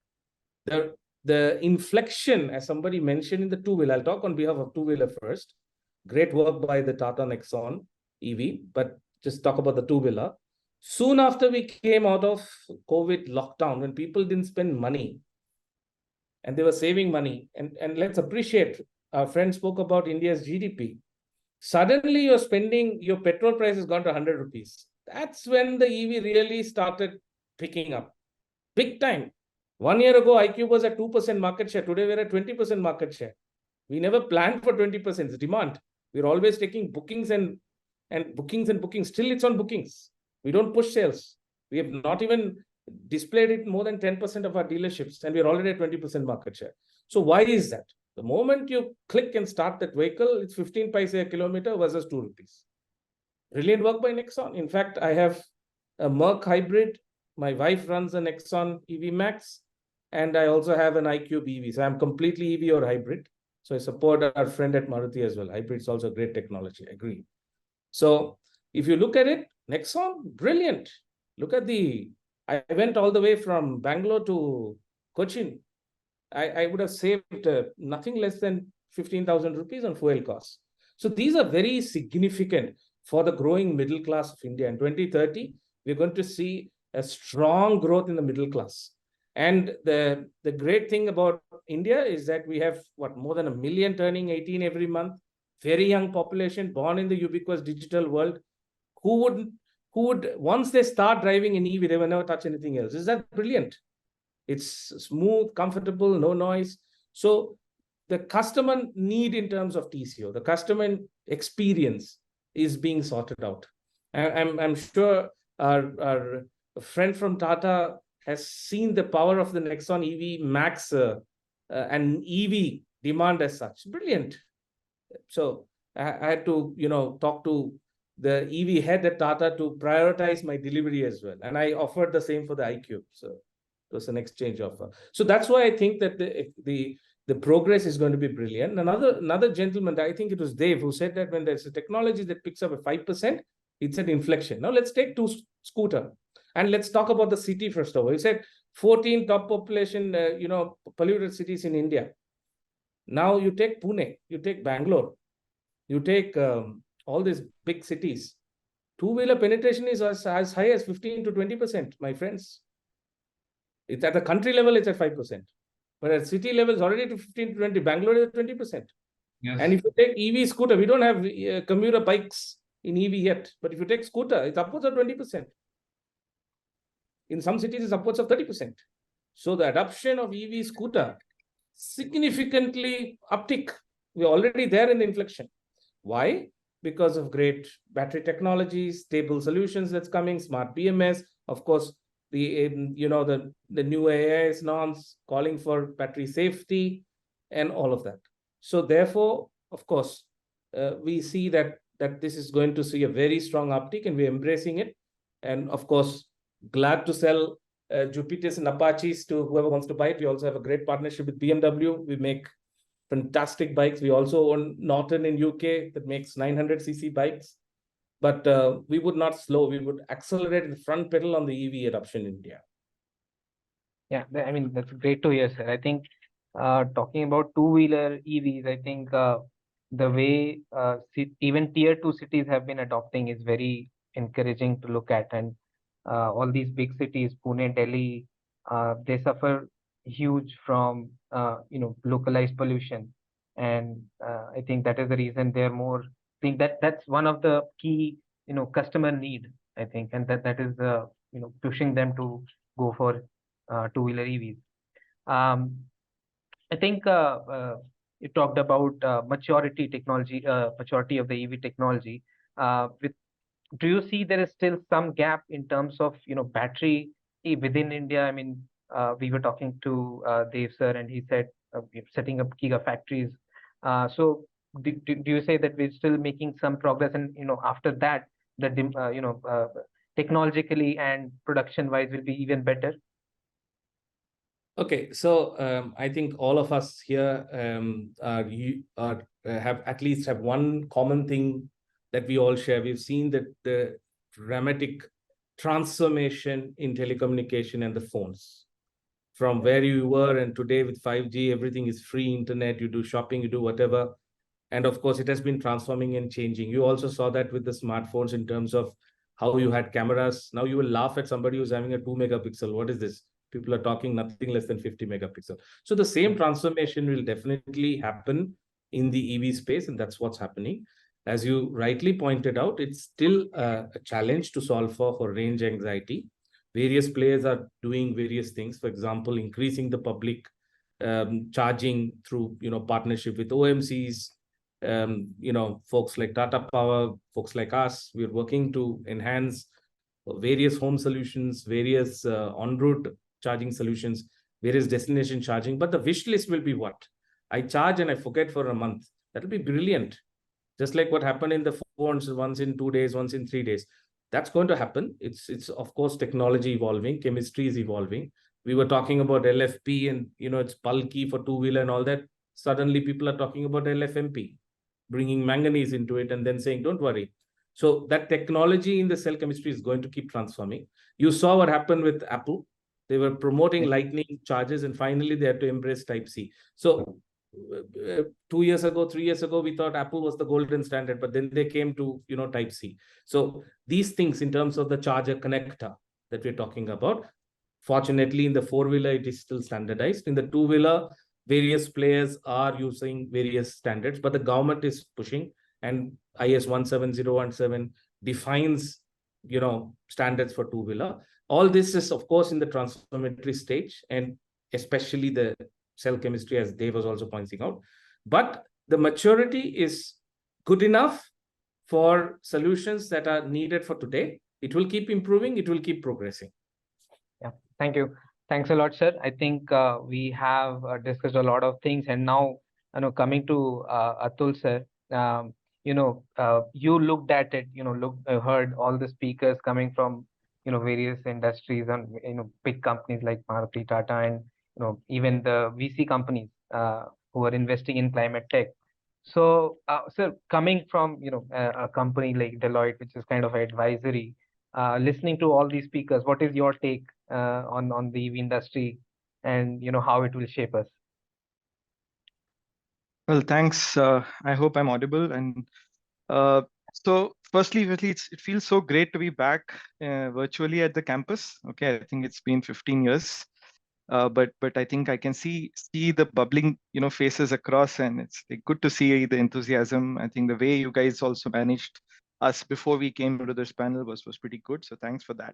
The inflection, as somebody mentioned in the two-wheeler, I'll talk on behalf of two-wheeler first. Great work by the Tata Nexon EV, but just talk about the two-wheeler. Soon after we came out of COVID lockdown, when people didn't spend money and they were saving money, and let's appreciate, our friend spoke about India's GDP. Suddenly you're spending, your petrol price has gone to 100 rupees. That's when the EV really started picking up. Big time. 1 year ago, iQube was at 2% market share. Today, we're at 20% market share. We never planned for 20%. It's demand. We're always taking bookings and bookings and bookings. Still, it's on bookings. We don't push sales. We have not even displayed it more than 10% of our dealerships, and we're already at 20% market share. So why is that? The moment you click and start that vehicle, it's 15 paise a kilometer versus 2 rupees. Brilliant work by Nexon. In fact, I have a Merc hybrid. My wife runs a Nexon EV Max, and I also have an iQube EV. So I'm completely EV or hybrid. So I support our friend at Maruti as well. Hybrid is also a great technology. I agree. So if you look at it, Nexon, brilliant. Look at I went all the way from Bangalore to Cochin. I would have saved nothing less than 15,000 rupees on fuel costs. So these are very significant for the growing middle class of India. In 2030, we're going to see a strong growth in the middle class. And the great thing about India is that we have, more than 1 million turning 18 every month, very young population born in the ubiquitous digital world, who would, once they start driving in EV, they will never touch anything else. Is that brilliant? It's smooth, comfortable, no noise. So the customer need in terms of TCO, the customer experience is being sorted out. I'm sure our friend from Tata has seen the power of the Nexon EV Max and EV demand as such. Brilliant. So I had to, talk to the EV head at Tata to prioritize my delivery as well. And I offered the same for the iQube. So it was an exchange offer. So that's why I think that the progress is going to be brilliant. Another gentleman, I think it was Dave, who said that when there's a technology that picks up at 5%, it's an inflection. Now let's take scooter. And let's talk about the city first of all. He said 14 top population, polluted cities in India. Now you take Pune, you take Bangalore, you take all these big cities. Two-wheeler penetration is as high as 15 to 20%, my friends. It's at the country level, it's at 5%. But at city level, it's already to 15 to 20. Bangalore is at 20%. Yes. And if you take EV scooter, we don't have commuter bikes in EV yet. But if you take scooter, it's upwards of 20%. In some cities, it's upwards of 30%. So the adoption of EV scooter significantly uptick. We're already there in the inflection. Why? Because of great battery technology, stable solutions that's coming, smart BMS, of course, the new AIS norms calling for battery safety and all of that. So therefore, of course, we see that this is going to see a very strong uptick, and we're embracing it. And of course, glad to sell Jupiters and Apaches to whoever wants to buy it. We also have a great partnership with BMW. We make fantastic bikes. We also own Norton in UK that makes 900cc bikes. But we would not slow. We would accelerate the front pedal on the EV adoption in India. Yeah, I mean, that's great to hear, sir. I think talking about two-wheeler EVs, I think the way even tier 2 cities have been adopting is very encouraging to look at. And all these big cities, Pune, Delhi, they suffer huge from localized pollution, and I think that is the reason they're more. I think that's one of the key customer need, I think, and that is pushing them to go for two-wheeler EVs. I think you talked about maturity of the EV technology. Do you see there is still some gap in terms of battery within India? I mean, we were talking to Dev sir, and he said setting up gigafactories. So do you say that we're still making some progress, and after that the technologically and production wise will be even better? Okay, so I think all of us here have at least have one common thing that we all share. We've seen that the dramatic transformation in telecommunication and the phones, from where you were, and today with 5G, everything is free internet, you do shopping, you do whatever. And of course, it has been transforming and changing. You also saw that with the smartphones in terms of how you had cameras. Now you will laugh at somebody who's having a 2-megapixel. What is this? People are talking nothing less than 50 megapixel. So the same transformation will definitely happen in the EV space, and that's what's happening. As you rightly pointed out, it's still a challenge to solve for range anxiety. Various players are doing various things. For example, increasing the public charging through partnership with OMCs. Folks like Tata Power, folks like us, we're working to enhance various home solutions, various en route charging solutions, various destination charging. But the wish list will be what? I charge and I forget for a month. That'll be brilliant. Just like what happened in the phones, once in 2 days, once in 3 days. That's going to happen. It's of course technology evolving, chemistry is evolving. We were talking about LFP and it's bulky for two-wheeler and all that. Suddenly people are talking about LFMP, bringing manganese into it and then saying, don't worry. So that technology in the cell chemistry is going to keep transforming. You saw what happened with Apple. They were promoting lightning charges, and finally they had to embrace Type-C. So 2 years ago, 3 years ago, we thought Apple was the golden standard, but then they came to Type-C. So these things in terms of the charger connector that we're talking about, fortunately in the four-wheeler it is still standardized. In the two-wheeler, various players are using various standards, but the government is pushing, and IS 17017 defines standards for two-wheeler. All this is of course in the transformatory stage, and especially the cell chemistry, as Dave was also pointing out. But the maturity is good enough for solutions that are needed for today. It will keep improving, it will keep progressing. Yeah, thank you. Thanks a lot, sir. I think we have discussed a lot of things, and now coming to Atul sir, you looked at it, heard all the speakers coming from various industries and big companies like Maruti, Tata, and even the VC companies who are investing in climate tech. So, sir, coming from a company like Deloitte, which is kind of advisory, listening to all these speakers, what is your take on the EV industry, and how it will shape us? Well, thanks. I hope I'm audible. And so, firstly, it feels so great to be back virtually at the campus. Okay, I think it's been 15 years, but I think I can see the bubbling faces across, and it's good to see the enthusiasm. I think the way you guys also managed us before we came to this panel was pretty good. So thanks for that.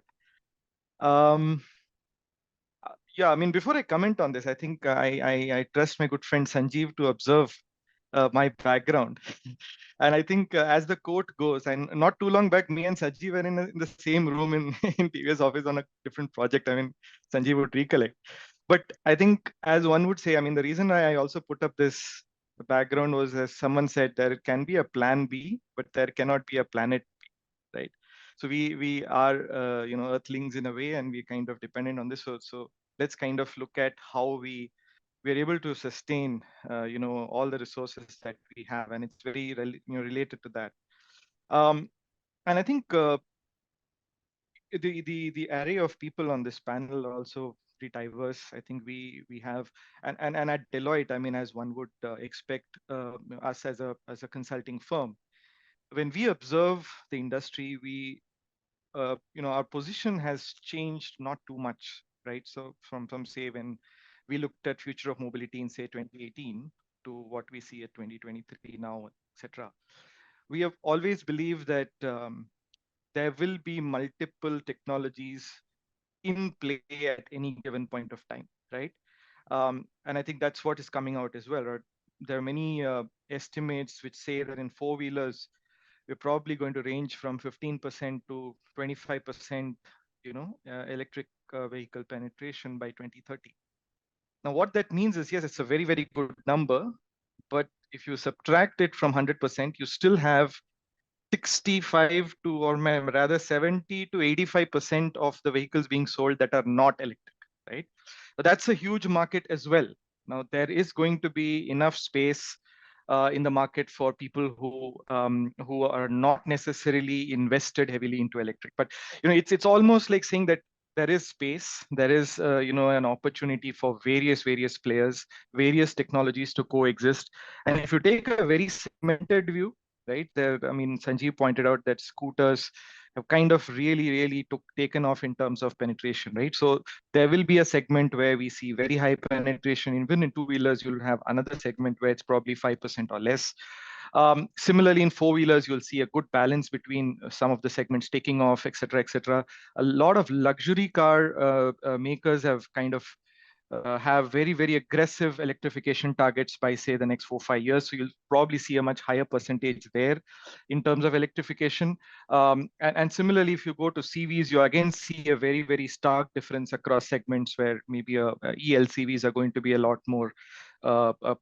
Yeah, I mean, before I comment on this, I think I trust my good friend Sanjeev to observe my background. And I think as the quote goes, and not too long back, me and Sanjeev were in the same room in TVS office on a different project. I mean, Sanjeev would recollect. But I think, as one would say, I mean, the reason I also put up this background was, as someone said, there can be a plan B, but there cannot be a planet B, right? So we are, Earthlings in a way, and we're kind of dependent on this. So let's kind of look at how we're able to sustain, all the resources that we have, and it's very related to that. And I think the array of people on this panel are also pretty diverse. I think we have, and at Deloitte, I mean, as one would expect, us as a consulting firm, when we observe the industry, we our position has changed not too much, right? So from say when we looked at future of mobility in say 2018 to what we see at 2023 now, etc. We have always believed that there will be multiple technologies in play at any given point of time, right? And I think that's what is coming out as well. Right? There are many estimates which say that in four-wheelers, we're probably going to range from 15% to 25%, electric vehicle penetration by 2030. Now, what that means is, yes, it's a very, very good number, but if you subtract it from 100%, you still have 65 to, or rather 70 to 85% of the vehicles being sold that are not electric, right? So that's a huge market as well. Now, there is going to be enough space in the market for people who are not necessarily invested heavily into electric. But it's almost like saying that there is space, there is an opportunity for various players, various technologies to coexist. And if you take a very segmented view, right there, I mean, Sanjeev pointed out that scooters have kind of really taken off in terms of penetration, right? So there will be a segment where we see very high penetration. Even in two-wheelers, you'll have another segment where it's probably 5% or less. Similarly, in four-wheelers, you'll see a good balance between some of the segments taking off, etc., etc. A lot of luxury car makers have kind of have very aggressive electrification targets by, say, the next 4-5 years. So you'll probably see a much higher percentage there in terms of electrification. And similarly, if you go to CVs, you again see a very stark difference across segments where maybe ELCVs are going to be a lot more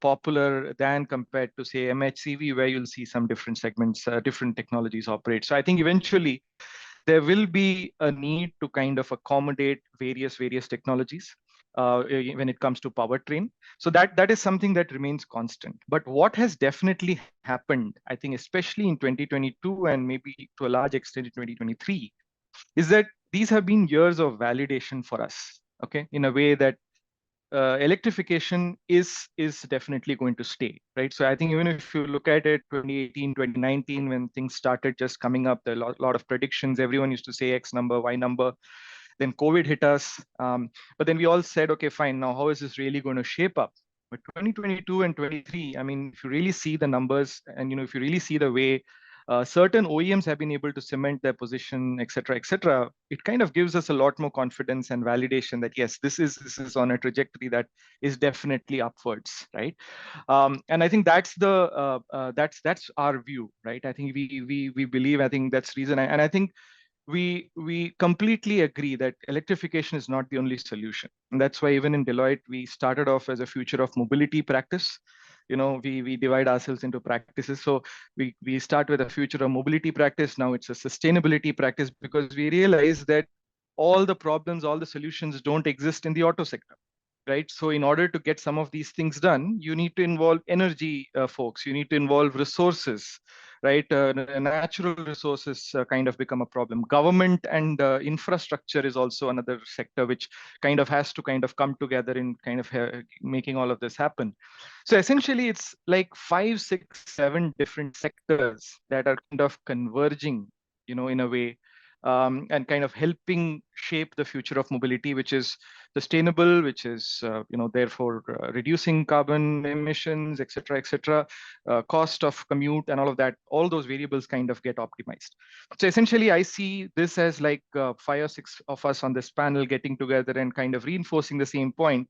popular than compared to, say, MHCV, where you'll see some different segments, different technologies operate. So I think eventually there will be a need to kind of accommodate various technologies when it comes to powertrain. So that is something that remains constant. But what has definitely happened, I think, especially in 2022 and maybe to a large extent in 2023, is that these have been years of validation for us, okay, in a way that electrification is definitely going to stay, right? So I think even if you look at it 2018, 2019, when things started just coming up, there are a lot of predictions. Everyone used to say X number, Y number. Then COVID hit us. But then we all said, okay, fine, now how is this really going to shape up? But 2022 and 23, I mean, if you really see the numbers and, if you really see the way certain OEMs have been able to cement their position, et cetera, it kind of gives us a lot more confidence and validation that, yes, this is on a trajectory that is definitely upwards, right? And I think that's that's our view, right? I think we believe, I think that's reason. And I think we completely agree that electrification is not the only solution. And that's why even in Deloitte, we started off as a future of mobility practice. We divide ourselves into practices. So we start with a future of mobility practice. Now it's a sustainability practice, because we realize that all the problems, all the solutions don't exist in the auto sector, right? So in order to get some of these things done, you need to involve energy folks, you need to involve resources, right? Natural resources kind of become a problem. Government and infrastructure is also another sector which kind of has to kind of come together in kind of making all of this happen. So essentially, it's like 5, 6, 7 different sectors that are kind of converging, in a way, and kind of helping shape the future of mobility, which is sustainable, which is therefore reducing carbon emissions, et cetera, cost of commute and all of that. All those variables kind of get optimized. So essentially, I see this as like 5 or 6 of us on this panel getting together and kind of reinforcing the same point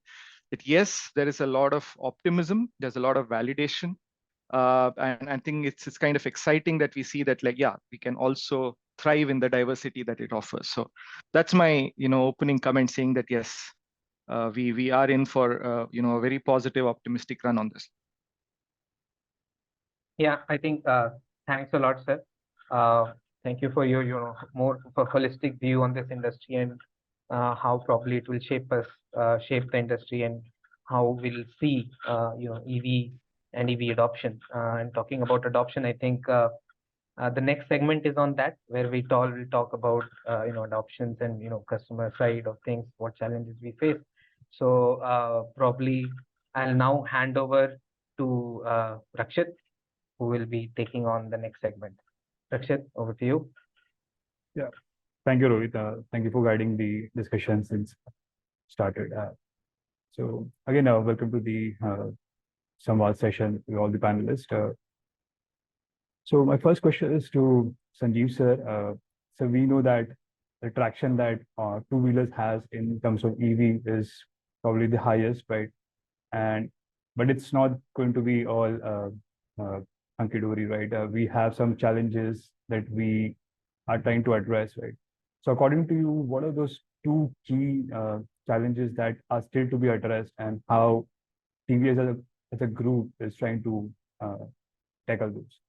that, yes, there is a lot of optimism, there's a lot of validation. And I think it's kind of exciting that we see that, like, yeah, we can also thrive in the diversity that it offers. So that's my opening comment, saying that, yes, we are in for a very positive, optimistic run on this. Yeah, I think thanks a lot, sir. Thank you for your more of a holistic view on this industry and how probably it will shape the industry, and how we'll see EV and EV adoption. And talking about adoption, I think the next segment is on that, where we will talk about adoptions and customer side of things, what challenges we face. So probably I'll now hand over to Rakshit, who will be taking on the next segment. Rakshit, over to you. Yeah, thank you, Rohit. Thank you for guiding the discussion since started. So again, welcome to the SAMVAAD session with all the panelists. So my first question is to Sanjeev sir. So we know that the traction that two-wheelers has in terms of EV is probably the highest, right? But it's not going to be all hunky-dory, right? We have some challenges that we are trying to address, right? So according to you, what are those two key challenges that are still to be addressed, and how TVS as a group is trying to tackle those?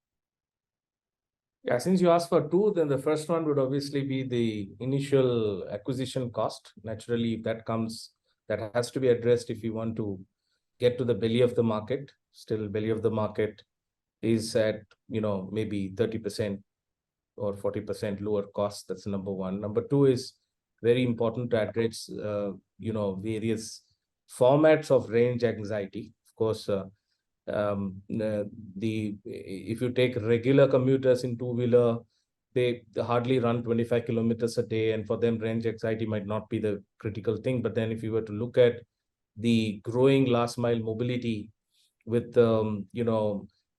Yeah, since you asked for two, then the first one would obviously be the initial acquisition cost. Naturally, if that comes, that has to be addressed if you want to get to the belly of the market. Still, belly of the market is at, maybe 30% or 40% lower cost. That's number one. Number two is very important to address, various formats of range anxiety. Of course, if you take regular commuters in two-wheeler, they hardly run 25 kilometers a day, and for them range anxiety might not be the critical thing. But then if you were to look at the growing last mile mobility with the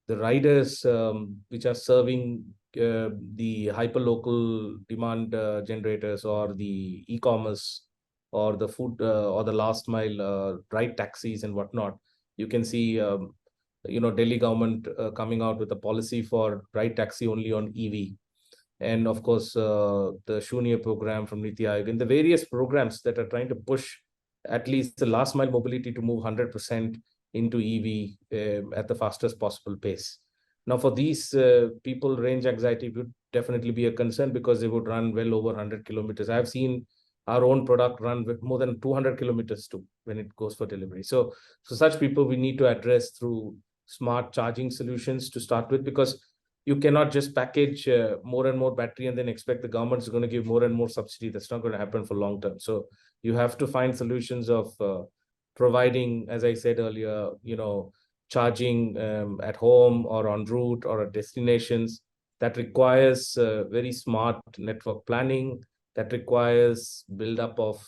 riders which are serving the hyperlocal demand generators, or the e-commerce, or the food, or the last mile ride taxis and whatnot, you can see Delhi government coming out with a policy for ride taxi only on EV. And of course, the Shunya program from Niti Aayog, and the various programs that are trying to push at least the last mile mobility to move 100% into EV at the fastest possible pace. Now, for these people, range anxiety would definitely be a concern, because they would run well over 100 kilometers. I've seen our own product run with more than 200 kilometers too when it goes for delivery. So such people we need to address through smart charging solutions to start with, because you cannot just package more and more battery and then expect the government is going to give more and more subsidy. That's not going to happen for long term. So you have to find solutions of providing, as I said earlier, charging at home or en route or at destinations. That requires very smart network planning. That requires buildup of,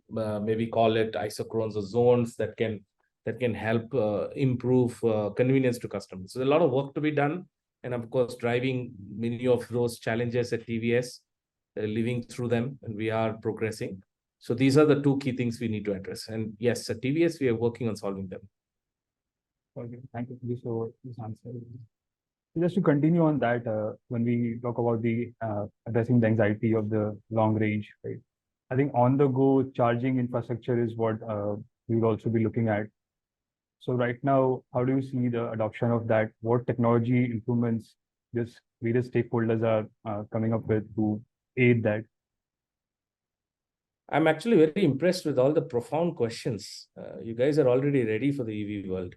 maybe call it isochrones or zones that can help improve convenience to customers. So there's a lot of work to be done. And of course, driving many of those challenges at TVS, living through them, and we are progressing. So these are the two key things we need to address. And yes, at TVS, we are working on solving them. Okay, thank you for this answer. Just to continue on that, when we talk about the addressing the anxiety of the long range, right? I think on the go charging infrastructure is what we'll also be looking at. So right now, how do you see the adoption of that? What technology improvements this various stakeholders are coming up with to aid that? I'm actually very impressed with all the profound questions. You guys are already ready for the EV world.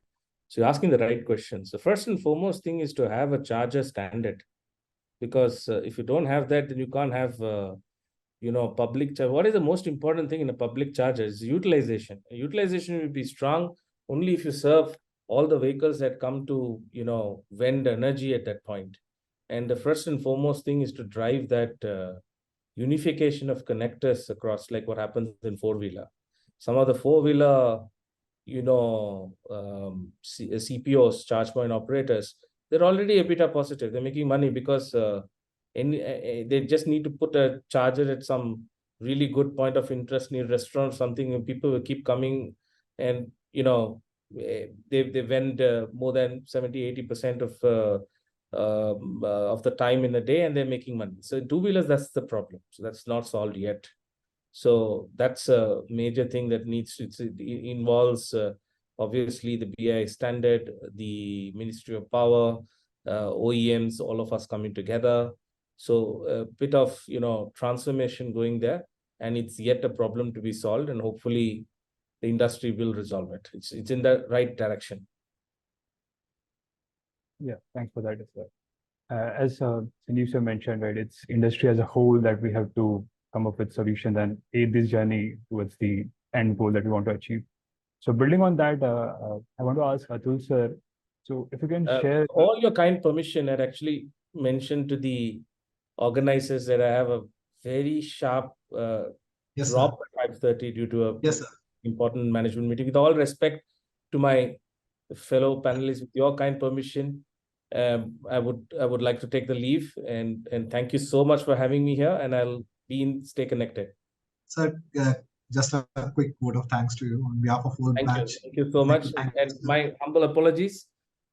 So you're asking the right questions. The first and foremost thing is to have a charger standard, because if you don't have that, then you can't have, public charge. What is the most important thing in a public charger is utilization. Utilization will be strong only if you serve all the vehicles that come to, vend energy at that point. And the first and foremost thing is to drive that unification of connectors across, like what happens in four-wheeler. Some of the four-wheeler, CPOs, charge point operators, they're already EBITDA positive. They're making money because they just need to put a charger at some really good point of interest near restaurant or something, and people will keep coming, and they vend more than 70-80% of the time in a day, and they're making money. So in two-wheelers, that's the problem. So that's not solved yet. So that's a major thing that needs to, it involves obviously the BI standard, the Ministry of Power, OEMs, all of us coming together. So a bit of, transformation going there, and it's yet a problem to be solved, and hopefully the industry will resolve it. It's in the right direction. Yeah, thanks for that as well. As Sanjeev mentioned, right, it's industry as a whole that we have to come up with solutions and aid this journey towards the end goal that we want to achieve. So building on that, I want to ask Atul sir, so if you can share... all your kind permission, I'd actually mentioned to the organizers that I have a very sharp Yes, drop sir. at 5:30 due to a Yes, sir. important management meeting. With all respect to my fellow panelists, with your kind permission, I would like to take the leave and thank you so much for having me here, and I'll stay connected. Sir, just a quick word of thanks to you on behalf of whole batch. Thank you so much, and my humble apologies.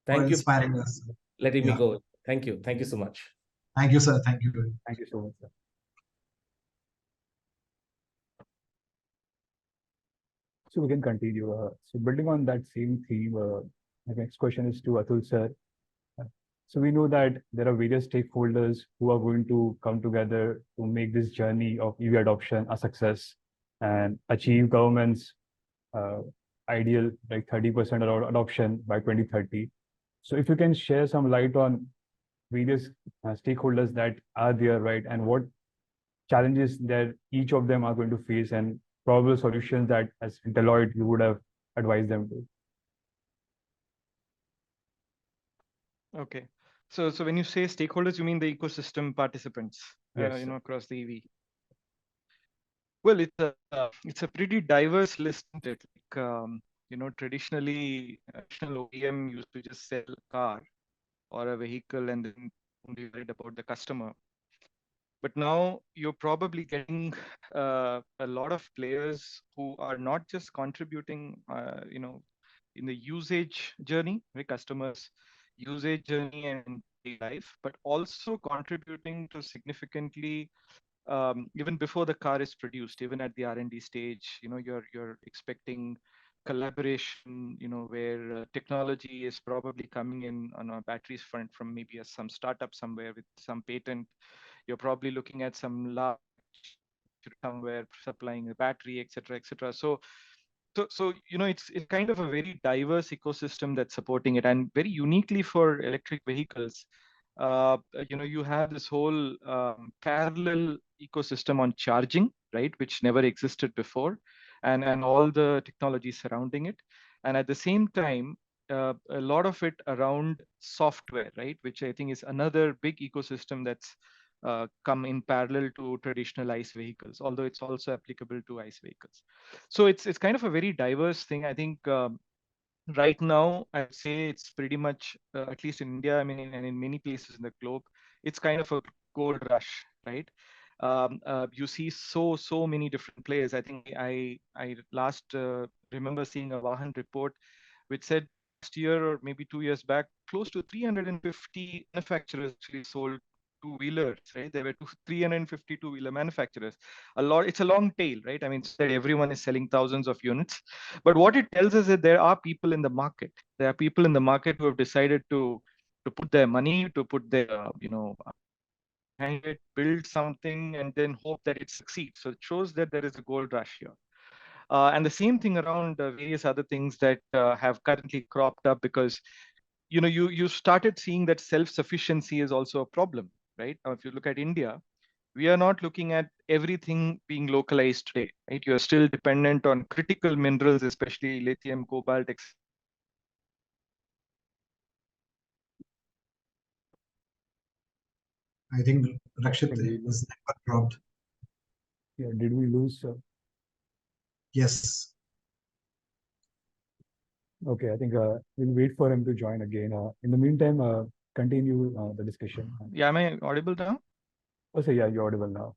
Thank you for inspiring us. letting me go. Thank you so much. Thank you, sir. Thank you. Thank you so much, sir. So we can continue. So building on that same theme, the next question is to Atul sir. So we know that there are various stakeholders who are going to come together to make this journey of EV adoption a success and achieve government's ideal like 30% adoption by 2030. So if you can share some light on various stakeholders that are there, right, and what challenges that each of them are going to face and probable solutions that as Deloitte you would have advised them to. Okay. So when you say stakeholders, you mean the ecosystem participants, Yes, across the EV. Well, it's a pretty diverse list, isn't it? Like, traditionally, traditional OEM used to just sell a car or a vehicle and then only worried about the customer. But now you're probably getting a lot of players who are not just contributing, in the usage journey, right? Customers' usage journey and life, but also contributing to significantly even before the car is produced, even at the R&D stage. You're expecting collaboration, where technology is probably coming in on a batteries front from maybe some startup somewhere with some patent. You're probably looking at some large somewhere supplying a battery, etc., etc. So it's kind of a very diverse ecosystem that's supporting it, and very uniquely for electric vehicles. You have this whole parallel ecosystem on charging, right, which never existed before, and all the technology surrounding it, and at the same time, a lot of it around software, right, which I think is another big ecosystem that's come in parallel to traditional ICE vehicles, although it's also applicable to ICE vehicles. So it's kind of a very diverse thing. I think right now, I'd say it's pretty much, at least in India, I mean, and in many places in the globe, it's kind of a gold rush, right? You see so many different players. I think I last remember seeing a Vahan report which said last year or maybe 2 years back, close to 350 manufacturers actually sold two-wheelers, right? There were 350 two-wheeler manufacturers. It's a long tail, right? I mean, that everyone is selling thousands of units. But what it tells us is that there are people in the market. There are people in the market who have decided to put their money, to put their, behind it, build something, and then hope that it succeeds. So it shows that there is a gold rush here. And the same thing around various other things that have currently cropped up, because you started seeing that self-sufficiency is also a problem, right? Now, if you look at India, we are not looking at everything being localized today, right? You are still dependent on critical minerals, especially lithium, cobalt, etc. I think Rakshit was dropped. Yeah, did we lose? Yes. Okay, I think we'll wait for him to join again. In the meantime, continue the discussion. Yeah, am I audible now? Oh, so yeah, you're audible now.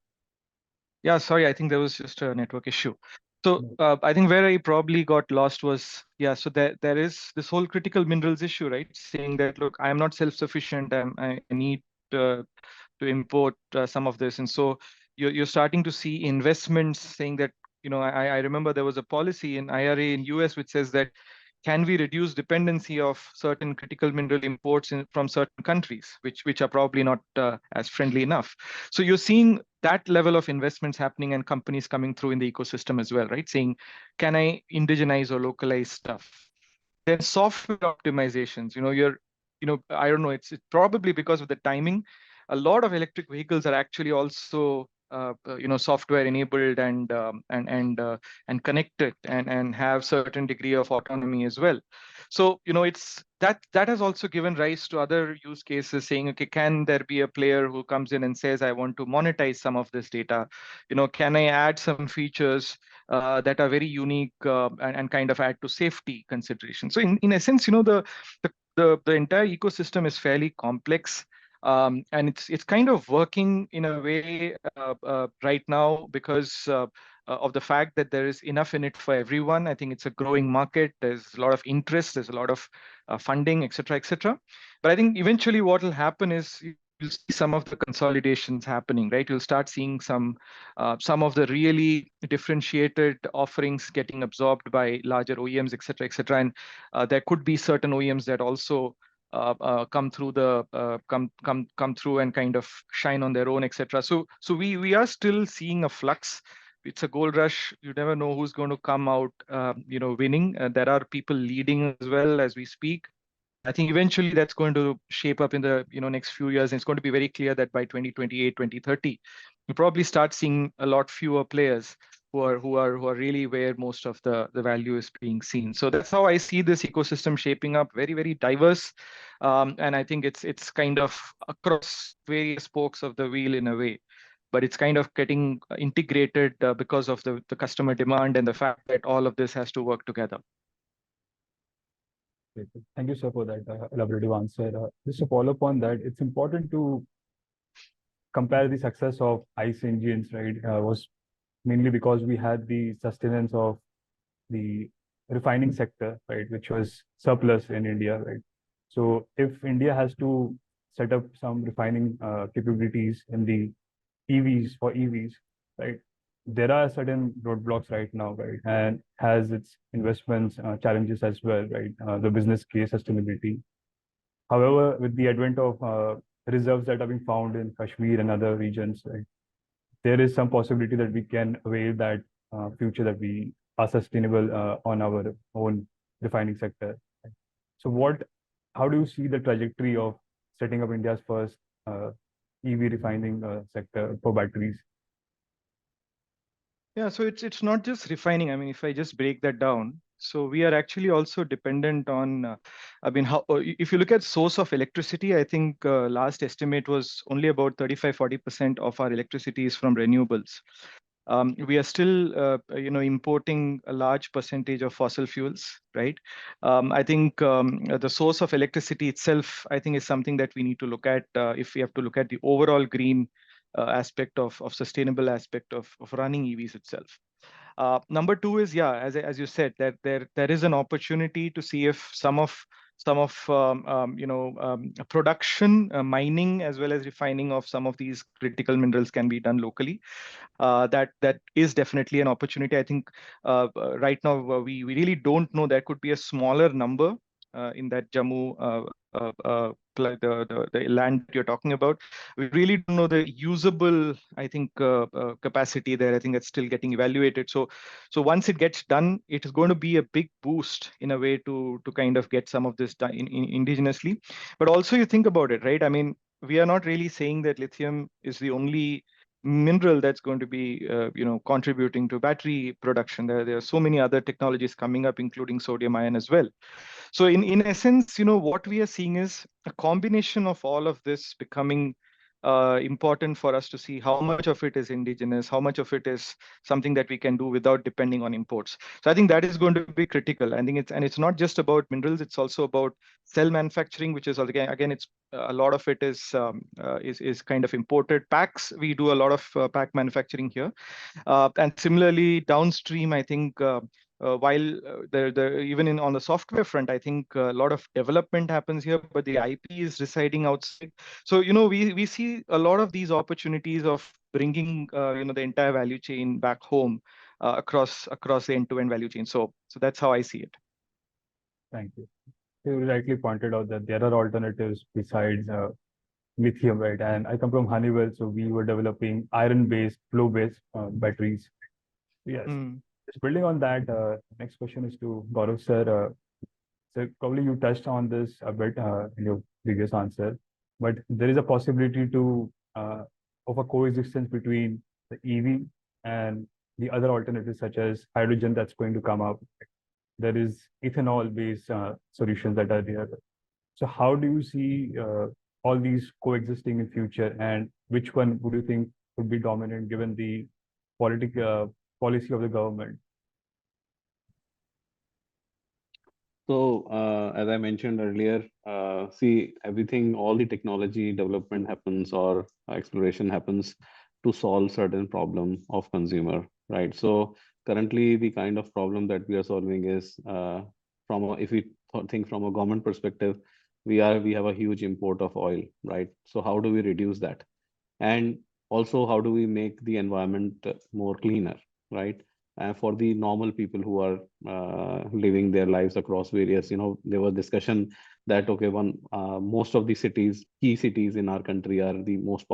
Yeah, sorry, I think there was just a network issue. So I think where I probably got lost was, yeah, so there is this whole critical minerals issue, right? Saying that, look, I am not self-sufficient, I need to import some of this. And so you're starting to see investments saying that, I remember there was a policy in IRA in US which says that, can we reduce dependency of certain critical mineral imports from certain countries, which are probably not as friendly enough? So you're seeing that level of investments happening and companies coming through in the ecosystem as well, right? Saying, can I indigenize or localize stuff? Then software optimizations, I don't know, it's probably because of the timing. A lot of electric vehicles are actually also software enabled and connected and have certain degree of autonomy as well. So it's that has also given rise to other use cases, saying, okay, can there be a player who comes in and says, I want to monetize some of this data? Can I add some features that are very unique and kind of add to safety considerations? So in a sense, the the entire ecosystem is fairly complex. And it's kind of working in a way right now because of the fact that there is enough in it for everyone. I think it's a growing market. There's a lot of interest. There's a lot of funding, etc., etc. But I think eventually what will happen is you'll see some of the consolidations happening, right? You'll start seeing some of the really differentiated offerings getting absorbed by larger OEMs, etc., etc. And there could be certain OEMs that also come through come through and kind of shine on their own, etc. So we are still seeing a flux. It's a gold rush. You never know who's going to come out, winning. There are people leading as well as we speak. I think eventually that's going to shape up in the next few years. And it's going to be very clear that by 2028, 2030, you probably start seeing a lot fewer players who are really where most of the value is being seen. So that's how I see this ecosystem shaping up. Very, very diverse, and I think it's kind of across various spokes of the wheel in a way. But it's kind of getting integrated because of the customer demand and the fact that all of this has to work together. Thank you, sir, for that elaborative answer. Just to follow up on that, it's important to compare the success of ICE engines, right? Was mainly because we had the sustenance of the refining sector, right, which was surplus in India, right? So if India has to set up some refining capabilities in the EVs, right, there are certain roadblocks right now, right, and has its investments challenges as well, right? The business case sustainability. However, with the advent of reserves that are being found in Kashmir and other regions, right, there is some possibility that we can avail that future that we are sustainable on our own refining sector. Right? So how do you see the trajectory of setting up India's first EV refining sector for batteries? Yeah, so it's not just refining. I mean, if I just break that down, so we are actually also dependent on, if you look at source of electricity, I think last estimate was only about 35-40% of our electricity is from renewables. We are still, importing a large percentage of fossil fuels, right? I think the source of electricity itself, I think, is something that we need to look at if we have to look at the overall green aspect of sustainable aspect of running EVs itself. Number two is, yeah, as you said, that there is an opportunity to see if some of production, mining, as well as refining of some of these critical minerals can be done locally. That is definitely an opportunity. I think right now we really don't know. There could be a smaller number in that Jammu, the land that you're talking about. We really don't know the usable, I think, capacity there. I think that's still getting evaluated. So once it gets done, it is going to be a big boost in a way to kind of get some of this done indigenously. But also you think about it, right? I mean, we are not really saying that lithium is the only mineral that's going to be contributing to battery production. There are so many other technologies coming up, including sodium ion as well. So in essence, what we are seeing is a combination of all of this becoming important for us to see how much of it is indigenous, how much of it is something that we can do without depending on imports. So I think that is going to be critical. I think it's not just about minerals; it's also about cell manufacturing, which is again it's a lot of it is kind of imported. Packs, we do a lot of pack manufacturing here, and similarly downstream, I think. While even on the software front, I think a lot of development happens here, but the IP is residing outside. So we see a lot of these opportunities of bringing the entire value chain back home across the end-to-end value chain. So that's how I see it. Thank you. You rightly pointed out that there are alternatives besides lithium, right? And I come from Honeywell, so we were developing iron-based, flow-based batteries. Yes. Just building on that, next question is to Gaurav sir. So probably you touched on this a bit in your previous answer, but there is a possibility of a coexistence between the EV and the other alternatives such as hydrogen that's going to come up. There is ethanol-based solutions that are there. So how do you see all these coexisting in future, and which one would you think would be dominant given the policy of the government? So, as I mentioned earlier, see, everything, all the technology development happens or exploration happens to solve certain problem of consumer, right? So currently, the kind of problem that we are solving is, if we think from a government perspective, we have a huge import of oil, right? So how do we reduce that? And also, how do we make the environment more cleaner, right? And for the normal people who are living their lives across various, there was discussion that, okay, most of the key cities in our country are the most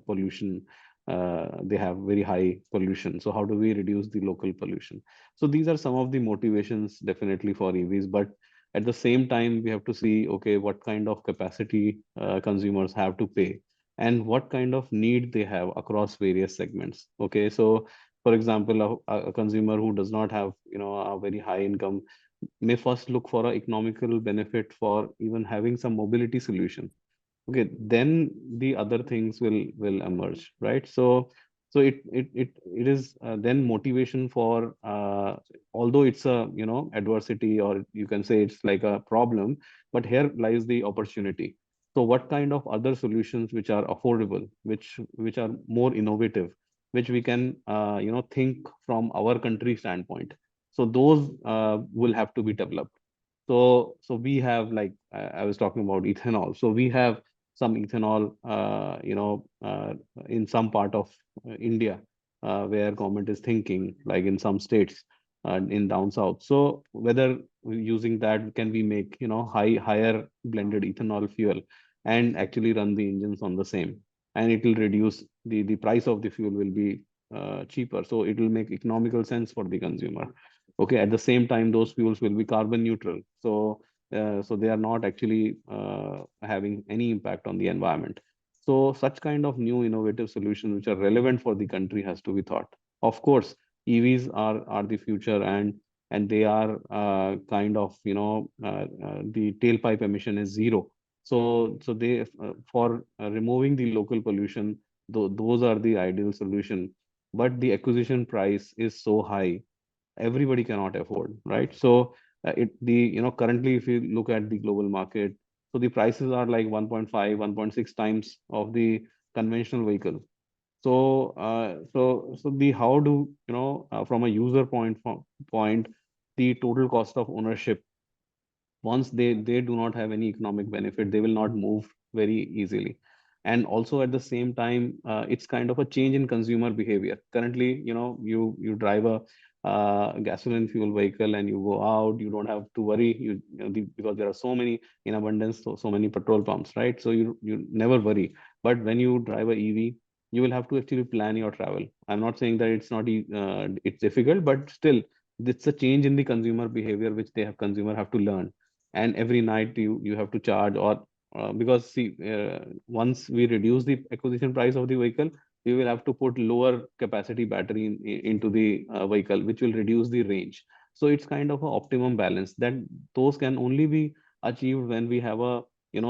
pollution. They have very high pollution. So how do we reduce the local pollution? So these are some of the motivations definitely for EVs, but at the same time, we have to see, okay, what kind of capacity consumers have to pay and what kind of need they have across various segments. Okay, so for example, a consumer who does not have a very high income may first look for an economical benefit for even having some mobility solution. Okay, then the other things will emerge, right? So it is then motivation for although it's a adversity, or you can say it's like a problem, but here lies the opportunity. So what kind of other solutions which are affordable, which are more innovative, which we can think from our country standpoint, so those will have to be developed. So we have, like I was talking about ethanol. So we have some ethanol, in some part of India, where government is thinking, like in some states, in down south. So whether using that, can we make higher blended ethanol fuel and actually run the engines on the same, and it will reduce the price of the fuel will be cheaper. So it will make economical sense for the consumer. Okay, at the same time, those fuels will be carbon neutral. So they are not actually having any impact on the environment. So such kind of new innovative solutions which are relevant for the country has to be thought. Of course, EVs are the future, and they are kind of the tailpipe emission is zero. So they for removing the local pollution, those are the ideal solution. But the acquisition price is so high, everybody cannot afford, right? So currently, if you look at the global market, so the prices are like 1.5, 1.6 times of the conventional vehicle. So the how do from a user point, the total cost of ownership, once they do not have any economic benefit, they will not move very easily. And also at the same time, it's kind of a change in consumer behavior. Currently, you drive a gasoline fuel vehicle and you go out, you don't have to worry, because there are so many in abundance, so many petrol pumps, right? So you never worry. But when you drive a EV, you will have to actually plan your travel. I'm not saying that it's difficult, but still, it's a change in the consumer behavior which consumer have to learn. And every night you have to charge, or because see, once we reduce the acquisition price of the vehicle, we will have to put lower capacity battery into the vehicle, which will reduce the range. So it's kind of an optimum balance that those can only be achieved when we have a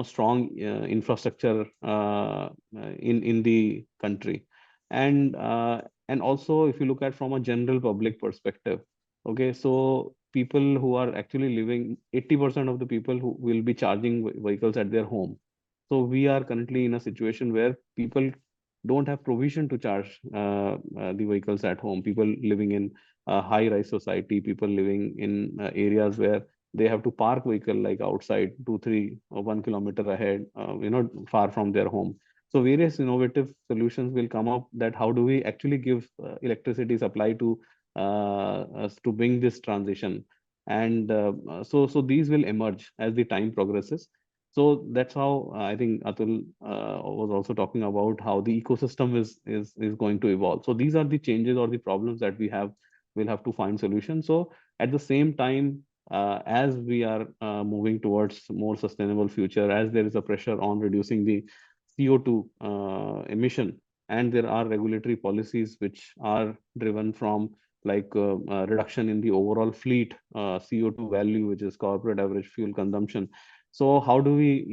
strong infrastructure in the country. And also, if you look at from a general public perspective, okay, so people who are actually living, 80% of the people who will be charging vehicles at their home. So we are currently in a situation where people don't have provision to charge the vehicles at home. People living in high-rise society, people living in areas where they have to park vehicle like outside 2, 3, or 1 kilometer ahead, far from their home. So various innovative solutions will come up, that how do we actually give electricity supply to bring this transition. And so these will emerge as the time progresses. So that's how I think Atul was also talking about how the ecosystem is going to evolve. So these are the changes or the problems that we'll have to find solutions. So at the same time, as we are moving towards more sustainable future, as there is a pressure on reducing the CO2 emission, and there are regulatory policies which are driven from like reduction in the overall fleet CO2 value, which is corporate average fuel consumption. So how do we,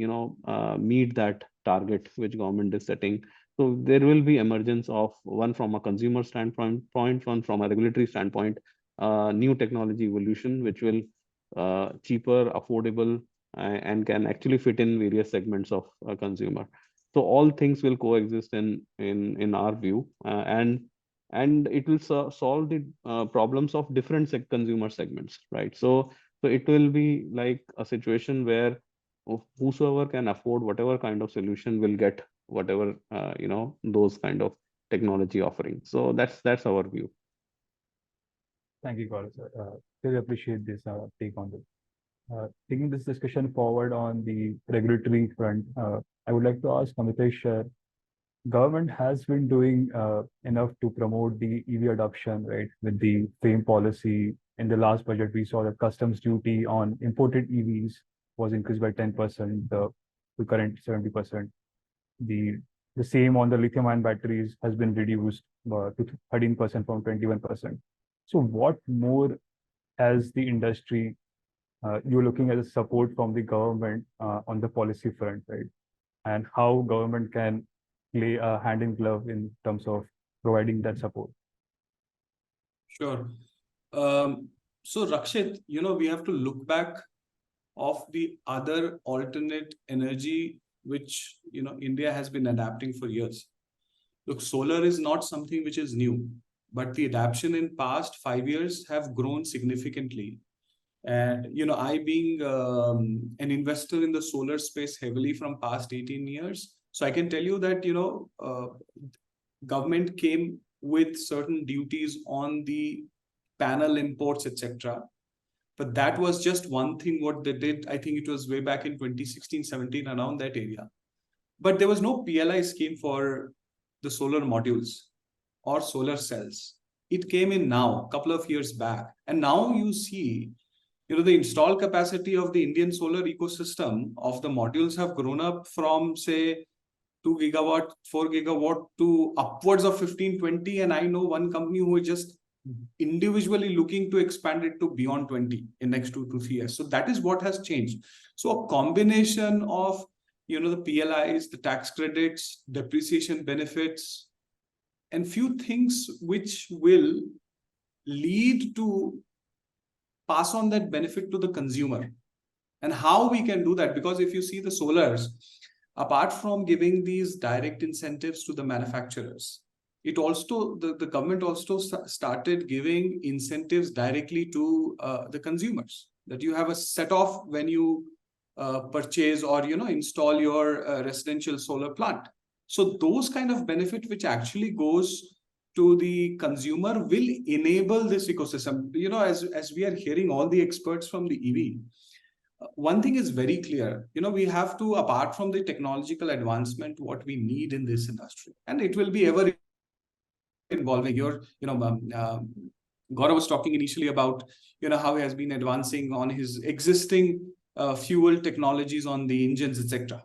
meet that target which government is setting? So there will be emergence of one from a consumer standpoint, one from a regulatory standpoint, new technology evolution, which will cheaper, affordable, and can actually fit in various segments of a consumer. So all things will coexist in our view, and it will solve the problems of different consumer segments, right? So it will be like a situation where whosoever can afford whatever kind of solution will get whatever those kind of technology offerings. So that's our view. Thank you, Gaurav, sir. Really appreciate this take on this. Taking this discussion forward on the regulatory front, I would like to ask Amitesh, government has been doing enough to promote the EV adoption, right? With the FAME policy, in the last budget, we saw that customs duty on imported EVs was increased by 10%, to current 70%. The same on the lithium-ion batteries has been reduced to 13% from 21%. So what more has the industry you're looking at a support from the government on the policy front, right? And how government can play a hand in glove in terms of providing that support? Sure. So Rakshit, we have to look back of the other alternate energy which India has been adapting for years. Look, solar is not something which is new, but the adaptation in past 5 years have grown significantly. And I being an investor in the solar space heavily from past 18 years, so I can tell you that government came with certain duties on the panel imports, etc. But that was just one thing what they did. I think it was way back in 2016-17, around that area. But there was no PLI scheme for the solar modules or solar cells. It came in now, a couple of years back. And now you see, the installed capacity of the Indian solar ecosystem of the modules have grown up from, say, 2 gigawatt, 4 gigawatt to upwards of 15, 20. And I know one company who is just individually looking to expand it to beyond 20 in next 2 to 3 years. So that is what has changed. So a combination of, the PLIs, the tax credits, depreciation benefits, and few things which will lead to pass on that benefit to the consumer. And how we can do that, because if you see the solars, apart from giving these direct incentives to the manufacturers, it also, the government also started giving incentives directly to the consumers, that you have a set off when you purchase or, install your residential solar plant. So those kind of benefit which actually goes to the consumer will enable this ecosystem. As we are hearing all the experts from the EV, one thing is very clear, we have to, apart from the technological advancement, what we need in this industry, and it will be ever involving. Gaurav was talking initially about, how he has been advancing on his existing fuel technologies on the engines, etc.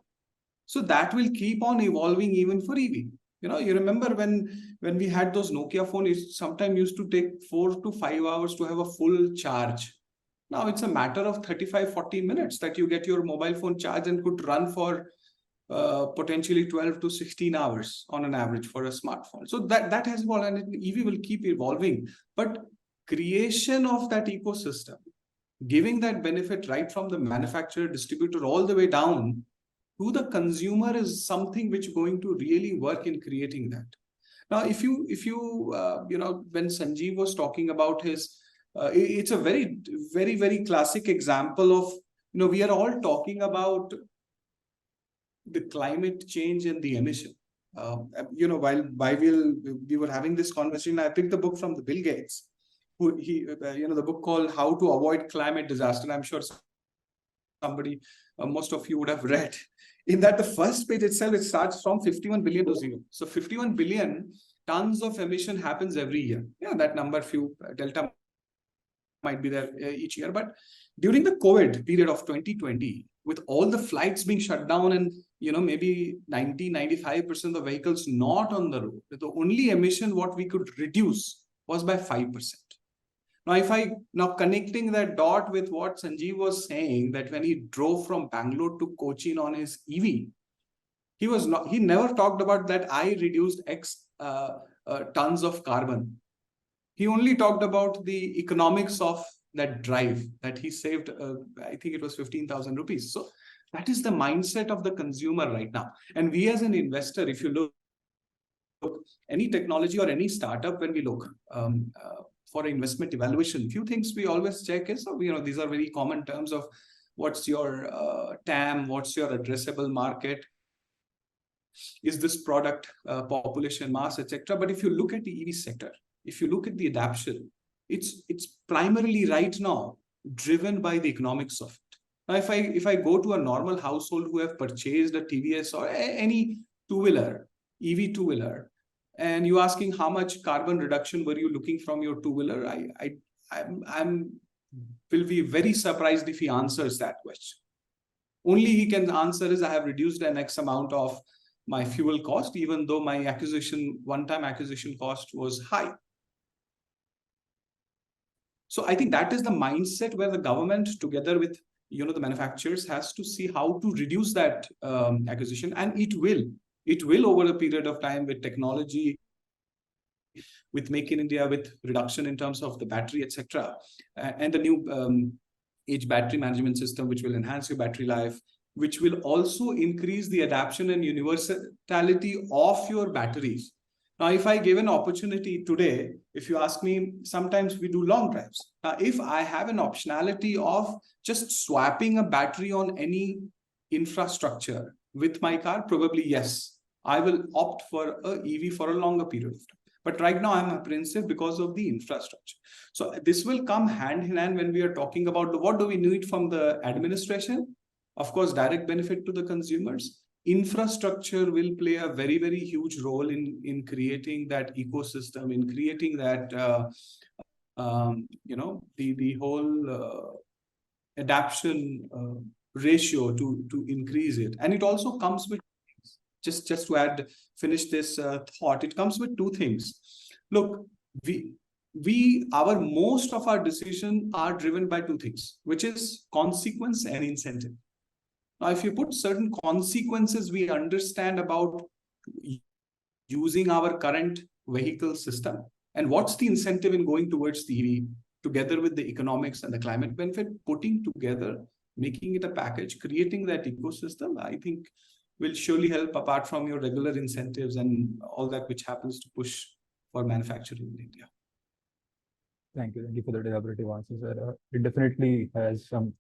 So that will keep on evolving even for EV. You remember when we had those Nokia phones, it sometimes used to take 4 to 5 hours to have a full charge. Now it's a matter of 35-40 minutes that you get your mobile phone charged and could run for potentially 12 to 16 hours on an average for a smartphone. So that has evolved, and EV will keep evolving. But creation of that ecosystem, giving that benefit right from the manufacturer, distributor, all the way down to the consumer is something which is going to really work in creating that. Now, if you when Sanjeev was talking about his, it's a very, very, very classic example of, we are all talking about the climate change and the emission. While we were having this conversation, I picked the book from the Bill Gates, who the book called How to Avoid Climate Disaster. I'm sure somebody, most of you would have read. In that, the first page itself, it starts from 51 billion to 0. So 51 billion tons of emission happens every year. Yeah, that number, few delta might be there each year. But during the COVID period of 2020, with all the flights being shut down and, maybe 90-95% of the vehicles not on the road, the only emission what we could reduce was by 5%. Now, if connecting that dot with what Sanjeev was saying, that when he drove from Bangalore to Cochin on his EV, he never talked about that I reduced X tons of carbon. He only talked about the economics of that drive that he saved, I think it was 15,000 rupees. So that is the mindset of the consumer right now. And we as an investor, if you look any technology or any startup, when we look for investment evaluation, few things we always check is, these are very common terms of what's your TAM, what's your addressable market, is this product population mass, etc. But if you look at the EV sector, if you look at the adoption, it's primarily right now driven by the economics of it. Now, if I go to a normal household who have purchased a TVS or any two-wheeler, EV two-wheeler, and you asking how much carbon reduction were you looking from your two-wheeler, I'm will be very surprised if he answers that question. Only he can answer is, I have reduced an X amount of my fuel cost, even though my one-time acquisition cost was high. So I think that is the mindset where the government, together with the manufacturers, has to see how to reduce that acquisition, and it will over a period of time with technology, with Make in India, with reduction in terms of the battery, etc., and the new age battery management system, which will enhance your battery life, which will also increase the adaptation and universality of your batteries. Now, if I give an opportunity today, if you ask me, sometimes we do long drives. Now, if I have an optionality of just swapping a battery on any infrastructure with my car, probably yes, I will opt for a EV for a longer period of time. But right now, I'm apprehensive because of the infrastructure. So this will come hand in hand when we are talking about what do we need from the administration. Of course, direct benefit to the consumers. Infrastructure will play a very, very huge role in creating that ecosystem, in creating that, the whole adoption ratio to increase it. And it also comes with, just to finish this thought, it comes with two things. Look, most of our decisions are driven by two things, which is consequence and incentive. Now, if you put certain consequences we understand about using our current vehicle system, and what's the incentive in going towards the EV, together with the economics and the climate benefit, putting together, making it a package, creating that ecosystem, I think will surely help, apart from your regular incentives and all that which happens to push for manufacturing in India. Thank you for the elaborative answers, sir. It definitely has some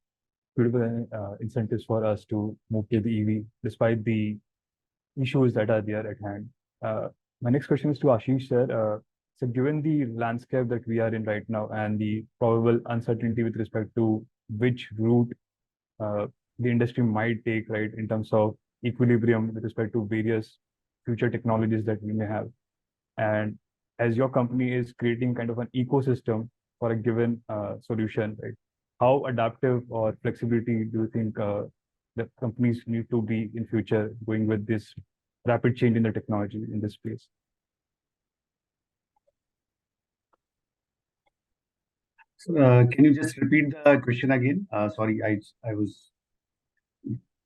beautiful incentives for us to move to the EV, despite the issues that are there at hand. My next question is to Ashish, sir. So given the landscape that we are in right now and the probable uncertainty with respect to which route the industry might take, right, in terms of equilibrium with respect to various future technologies that we may have, and as your company is creating kind of an ecosystem for a given solution, right, how adaptive or flexibility do you think the companies need to be in future going with this rapid change in the technology in this space? Can you just repeat the question again? Sorry, I was.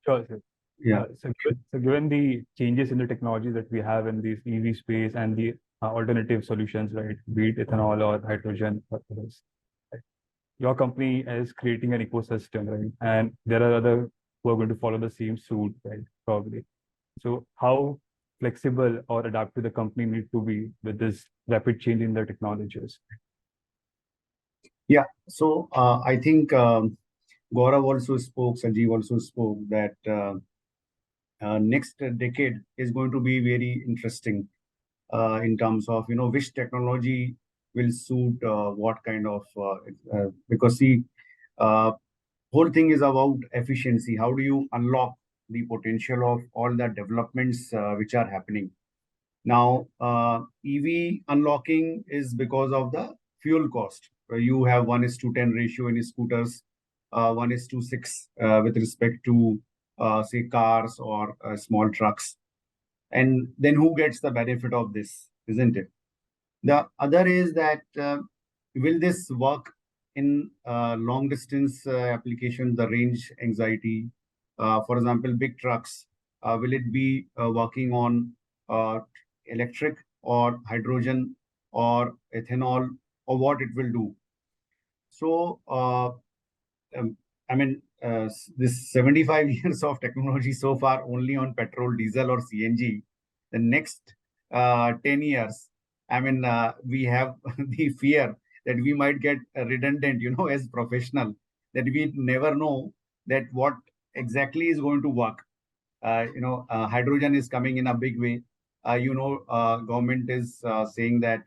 Sure, sir. Yeah. So given the changes in the technology that we have in this EV space and the alternative solutions, right, be it ethanol or hydrogen or others, right, your company is creating an ecosystem, right, and there are other who are going to follow the same suit, right, probably. So how flexible or adaptive the company need to be with this rapid change in the technologies? Yeah. So I think Gaurav also spoke, Sanjeev also spoke that next decade is going to be very interesting in terms of which technology will suit what kind of because see, whole thing is about efficiency. How do you unlock the potential of all the developments which are happening now? EV unlocking is because of the fuel cost. You have 1:10 ratio in scooters, 1:6 with respect to say cars or small trucks. And then who gets the benefit of this, isn't it? The other is that will this work in long distance applications, the range anxiety? For example, big trucks, will it be working on electric or hydrogen or ethanol, or what it will do? So, I mean, this 75 years of technology so far only on petrol, diesel, or CNG. The next 10 years, I mean, we have the fear that we might get redundant, as professional, that we never know that what exactly is going to work. Hydrogen is coming in a big way. Government is saying that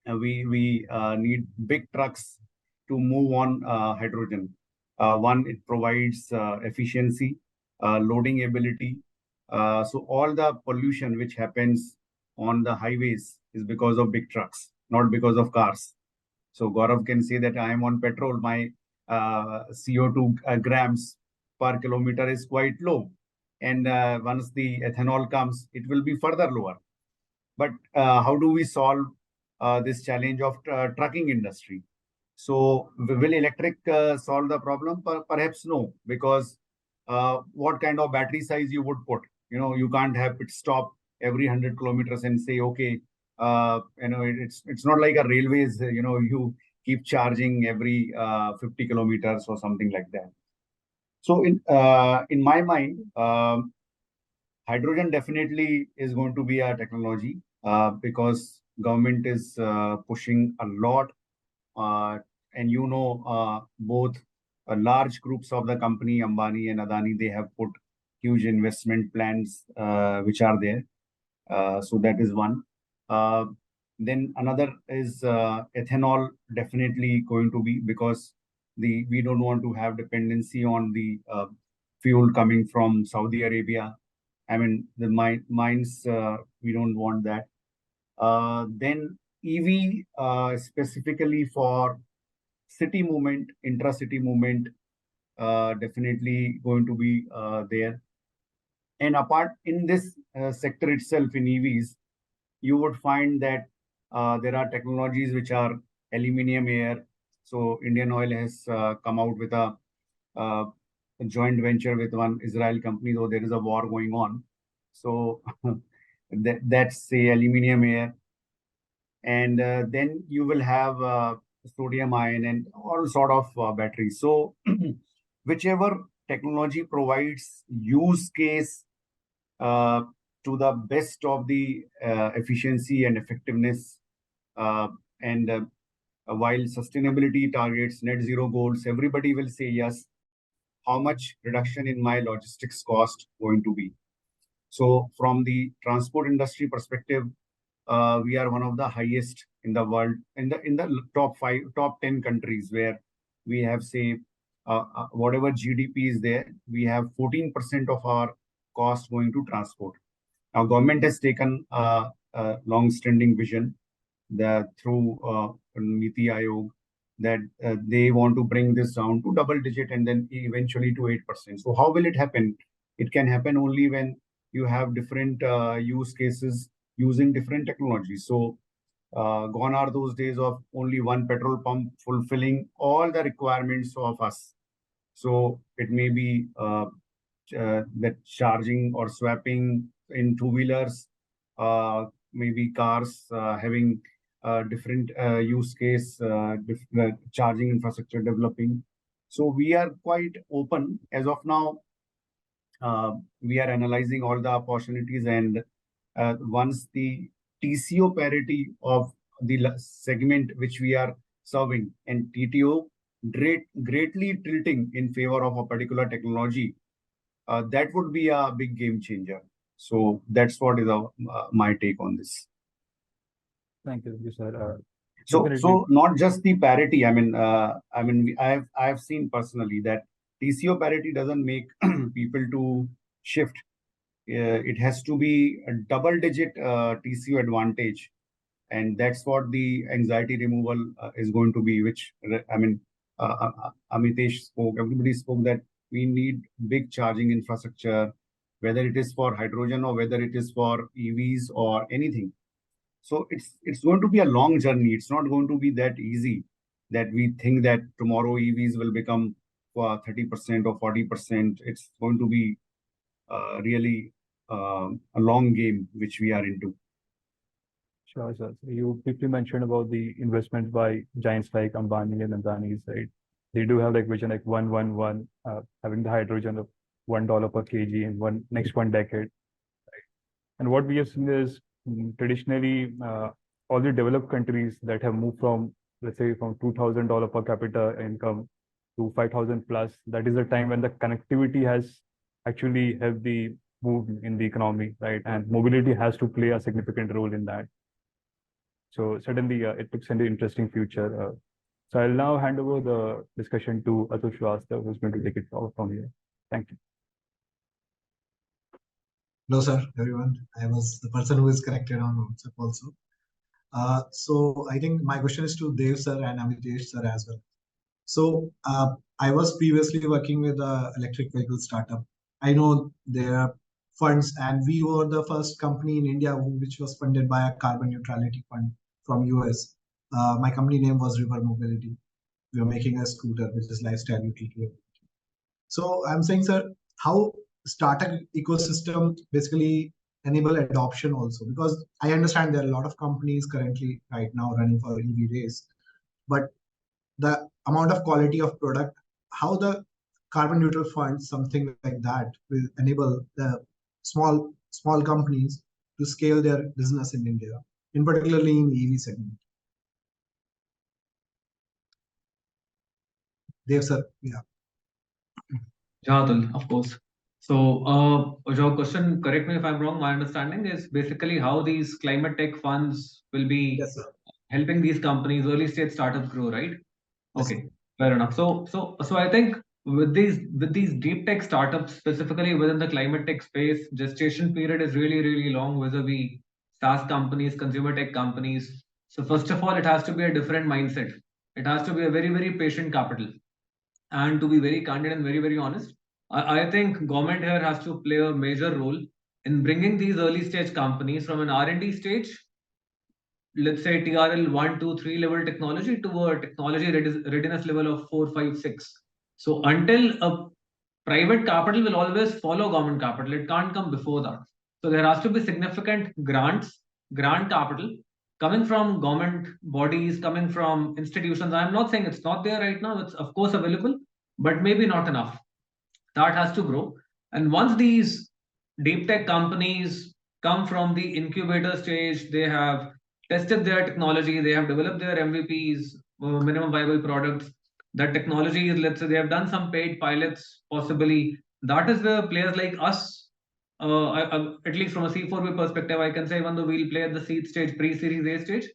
we need big trucks to move on hydrogen. One, it provides efficiency, loading ability. So all the pollution which happens on the highways is because of big trucks, not because of cars. So Gaurav can say that I am on petrol, my CO2 grams per kilometer is quite low. And once the ethanol comes, it will be further lower. But how do we solve this challenge of trucking industry? So will electric solve the problem? Perhaps no, because what kind of battery size you would put? You can't have it stop every 100 kilometers and say, okay, it's not like a railways, you keep charging every 50 kilometers or something like that. So in my mind, hydrogen definitely is going to be a technology because government is pushing a lot, and both large groups of the company Ambani and Adani, they have put huge investment plans which are there. So that is one. Then another is ethanol, definitely going to be, because we don't want to have dependency on the fuel coming from Saudi Arabia. I mean, the mines, we don't want that. Then EV, specifically for city movement, intra-city movement, definitely going to be there. And apart in this sector itself in EVs, you would find that there are technologies which are aluminum air. So Indian Oil has come out with a joint venture with one Israel company, though there is a war going on. So that's say aluminum air. And then you will have sodium ion and all sort of batteries. So whichever technology provides use case to the best of the efficiency and effectiveness, and while sustainability targets, net zero goals, everybody will say yes. How much reduction in my logistics cost going to be? So from the transport industry perspective, we are one of the highest in the world, in the top 10 countries, where we have, say, whatever GDP is there, we have 14% of our cost going to transport. Now, government has taken a long-standing vision that through Niti Aayog, that they want to bring this down to double digit and then eventually to 8%. So how will it happen? It can happen only when you have different use cases using different technologies. So gone are those days of only one petrol pump fulfilling all the requirements of us. So it may be that charging or swapping in two-wheelers, maybe cars having different use case, charging infrastructure developing. So we are quite open as of now. We are analyzing all the opportunities, and once the TCO parity of the segment which we are serving and TTO greatly tilting in favor of a particular technology, that would be a big game changer. So that's what is my take on this. Thank you, sir. So not just the parity. I mean, I have seen personally that TCO parity doesn't make people to shift. It has to be a double-digit TCO advantage, and that's what the anxiety removal is going to be. Which Amitesh spoke. Everybody spoke that we need big charging infrastructure, whether it is for hydrogen or whether it is for EVs or anything. So it's going to be a long journey. It's not going to be that easy that we think that tomorrow EVs will become 30% or 40%. It's going to be really a long game which we are into. Sure, sir. So you briefly mentioned about the investment by giants like Ambani and Adani, right? They do have like vision like 1-1-1, having the hydrogen of $1 per kg in next one decade. And what we have seen is traditionally all the developed countries that have moved from, let's say, from $2,000 per capita income to 5,000 plus, that is the time when the connectivity has actually helped the move in the economy, right? And mobility has to play a significant role in that. So certainly it looks an interesting future. So I'll now hand over the discussion to Atul Shrivastava, who's going to take it forward from here. Thank you. Hello, sir, everyone. I was the person who is connected on WhatsApp also. So I think my question is to Dev sir and Amitesh sir as well. So I was previously working with an electric vehicle startup. I know their funds, and we were the first company in India which was funded by a carbon neutrality fund from US. My company name was River Mobility. We were making a scooter which is lifestyle utility. So I'm saying, sir, how startup ecosystem basically enable adoption also, because I understand there are a lot of companies currently right now running for EV race, but the amount of quality of product, how the carbon neutral fund, something like that, will enable the small companies to scale their business in India, in particularly in EV segment. Dev sir, yeah. Yeah, Atul, of course. So, your question, correct me if I'm wrong, my understanding is basically how these climate tech funds will be Yes, sir. helping these companies, early stage startups grow, right? Yes, Okay, fair enough. So I think with these deep tech startups, specifically within the climate tech space, gestation period is really, really long vis-a-vis SaaS companies, consumer tech companies. So first of all, it has to be a different mindset. It has to be a very, very patient capital. And to be very candid and very, very honest, I think government here has to play a major role in bringing these early stage companies from an R&D stage, let's say TRL 1, 2, 3 level technology to a technology readiness level of 4, 5, 6. So until a private capital will always follow government capital, it can't come before that. So there has to be significant grant capital coming from government bodies, coming from institutions. I'm not saying it's not there right now, it's of course available, but maybe not enough. That has to grow. And once these deep tech companies come from the incubator stage, they have tested their technology, they have developed their MVPs, minimum viable products. That technology is, let's say, they have done some paid pilots, possibly. That is where players like us, at least from a C4B perspective, I can say, even though we'll play at the seed stage, pre-series A stage.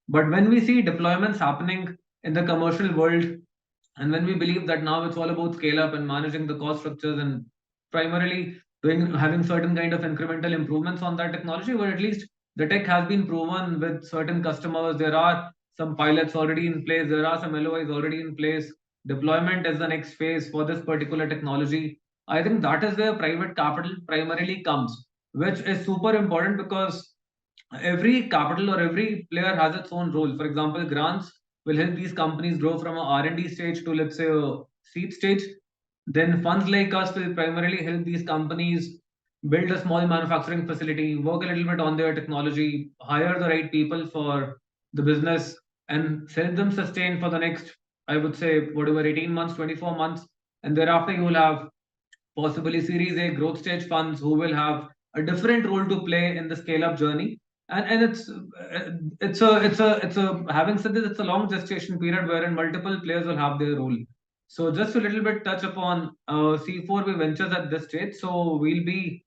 But when we see deployments happening in the commercial world, and when we believe that now it's all about scale up and managing the cost structures and primarily having certain kind of incremental improvements on that technology, but at least the tech has been proven with certain customers. There are some pilots already in place. There are some LOIs already in place. Deployment is the next phase for this particular technology. I think that is where private capital primarily comes, which is super important because every capital or every player has its own role. For example, grants will help these companies grow from a R&D stage to, let's say, a seed stage. Then funds like us will primarily help these companies build a small manufacturing facility, work a little bit on their technology, hire the right people for the business, and help them sustain for the next, I would say, whatever, 18 months, 24 months. And thereafter, you will have possibly Series A growth stage funds who will have a different role to play in the scale up journey. And it's a having said this, it's a long gestation period wherein multiple players will have their role. So just a little bit touch upon C4B Ventures at this stage. So we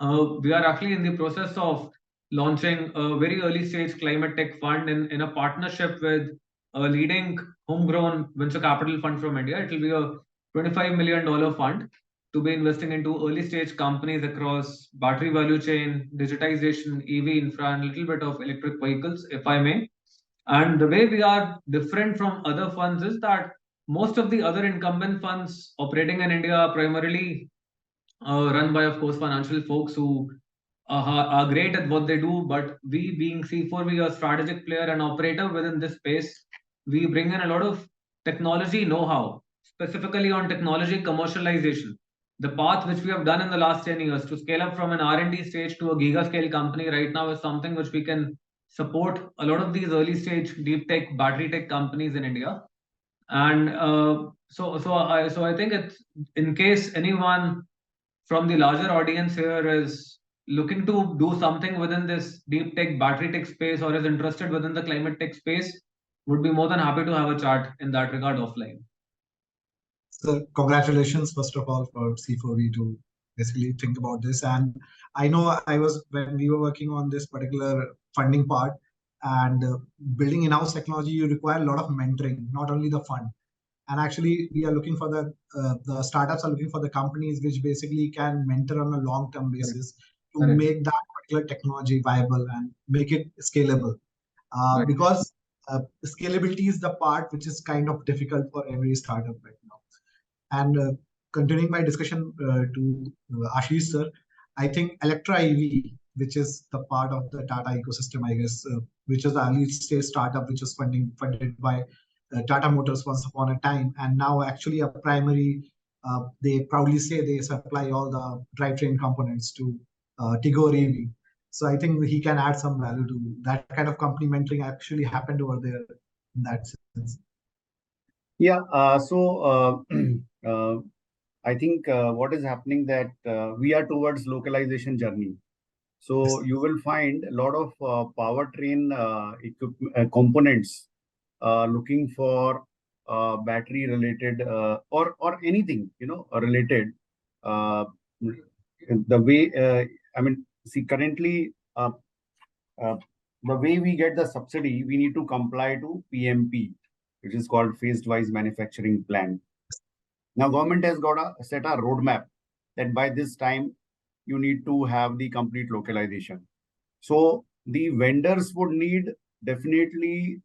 are actually in the process of launching a very early stage climate tech fund in a partnership with a leading homegrown venture capital fund from India. It will be a $25 million fund to be investing into early stage companies across battery value chain, digitization, EV infra, and a little bit of electric vehicles, if I may. And the way we are different from other funds is that most of the other incumbent funds operating in India are primarily run by, of course, financial folks who are great at what they do. But we, being C4, we are a strategic player and operator within this space. We bring in a lot of technology know-how, specifically on technology commercialization. The path which we have done in the last 10 years to scale up from an R&D stage to a giga scale company right now is something which we can support a lot of these early stage deep tech battery tech companies in India. And so I think it's, in case anyone from the larger audience here is looking to do something within this deep tech battery tech space or is interested within the climate tech space, would be more than happy to have a chat in that regard offline. So congratulations, first of all, for C4V to basically think about this. And I know when we were working on this particular funding part and building in-house technology, you require a lot of mentoring, not only the fund. And actually, we are looking for the startups are looking for the companies which basically can mentor on a long-term basis to make that particular technology viable and make it scalable. Because scalability is the part which is kind of difficult for every startup right now. And continuing my discussion to Ashish sir, I think ElectrifyEV, which is the part of the Tata ecosystem, I guess, which is the early stage startup which is funded by Tata Motors once upon a time, and now actually a primary. They proudly say they supply all the drivetrain components to Tigor EV. So I think he can add some value to that kind of company mentoring actually happened over there in that sense. Yeah. I think what is happening that we are towards localization journey. So you will find a lot of powertrain components looking for battery related or anything related. The way I mean, see, currently the way we get the subsidy, we need to comply to PMP, which is called phased wise manufacturing plan. Now, government has got a set a roadmap that by this time you need to have the complete localization. So the vendors would need definitely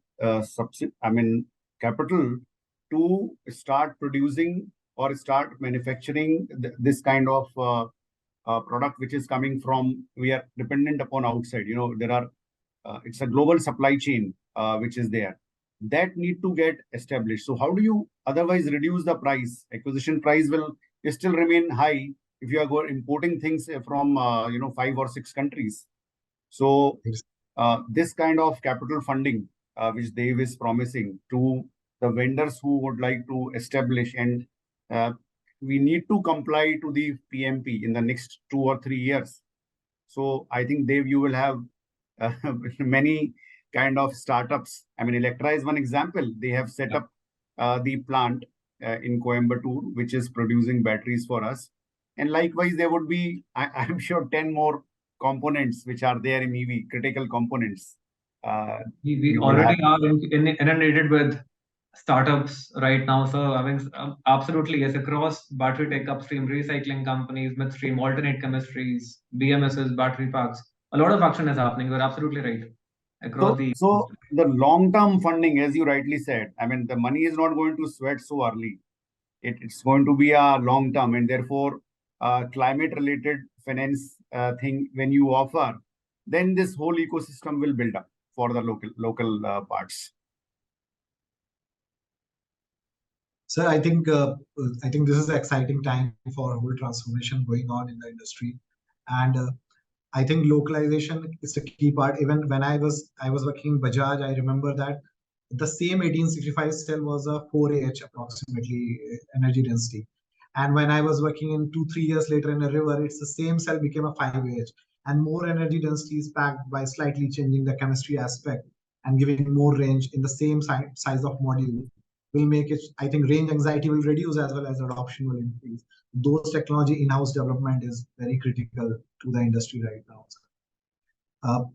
capital to start producing or start manufacturing this kind of product which is coming from, we are dependent upon outside. There are it's a global supply chain which is there that need to get established. So how do you otherwise reduce the price? Acquisition price will still remain high if you are importing things from 5 or 6 countries. So this kind of capital funding which Dave is promising to the vendors who would like to establish, and we need to comply to the PMP in the next 2 or 3 years. So I think, Dave, you will have many kind of startups. I mean, Electra is one example. They have set up the plant in Coimbatore, which is producing batteries for us. And likewise, there would be, I'm sure, 10 more components which are there in EV, critical components. We already are inundated with startups right now. So I mean, absolutely, yes, across battery tech, upstream, recycling companies, midstream, alternate chemistries, BMSs, battery packs, a lot of action is happening. You're absolutely right. So the long-term funding, as you rightly said, I mean, the money is not going to sweat so early. It's going to be a long-term, and therefore, climate-related finance thing, when you offer, then this whole ecosystem will build up for the local parts. Sir, I think this is an exciting time for whole transformation going on in the industry, and I think localization is the key part. Even when I was working in Bajaj, I remember that the same 1865 cell was a 4Ah approximately energy density. And when I was working in 2-3 years later in a river, it's the same cell became a 5Ah. And more energy density is packed by slightly changing the chemistry aspect and giving more range in the same size of module will make it, I think range anxiety will reduce as well as adoption will increase. Those technology in-house development is very critical to the industry right now.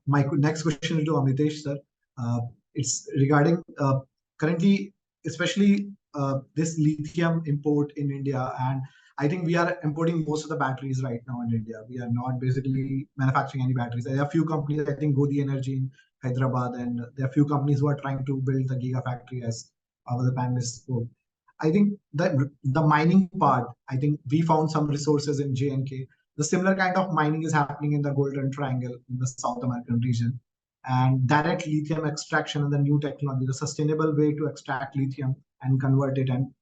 My next question is to Amitesh, sir. It's regarding currently, especially this lithium import in India, and I think we are importing most of the batteries right now in India. We are not basically manufacturing any batteries. There are a few companies, I think Godi Energy in Hyderabad, and there are a few companies who are trying to build the gigafactory, as the panelists spoke. I think that the mining part, I think we found some resources in J&K. The similar kind of mining is happening in the Golden Triangle in the South American region. And direct lithium extraction and the new technology, the sustainable way to extract lithium and convert it and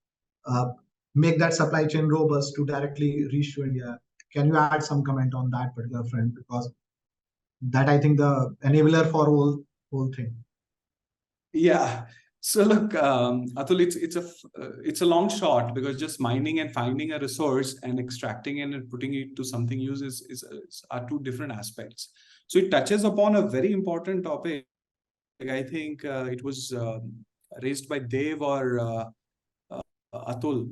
make that supply chain robust to directly reach to India. Can you add some comment on that particular front? Because that I think the enabler for whole thing. Yeah. So look, Atul, it's a long shot, because just mining and finding a resource and extracting it and putting it to something use are two different aspects. So it touches upon a very important topic. I think it was raised by Dev or Atul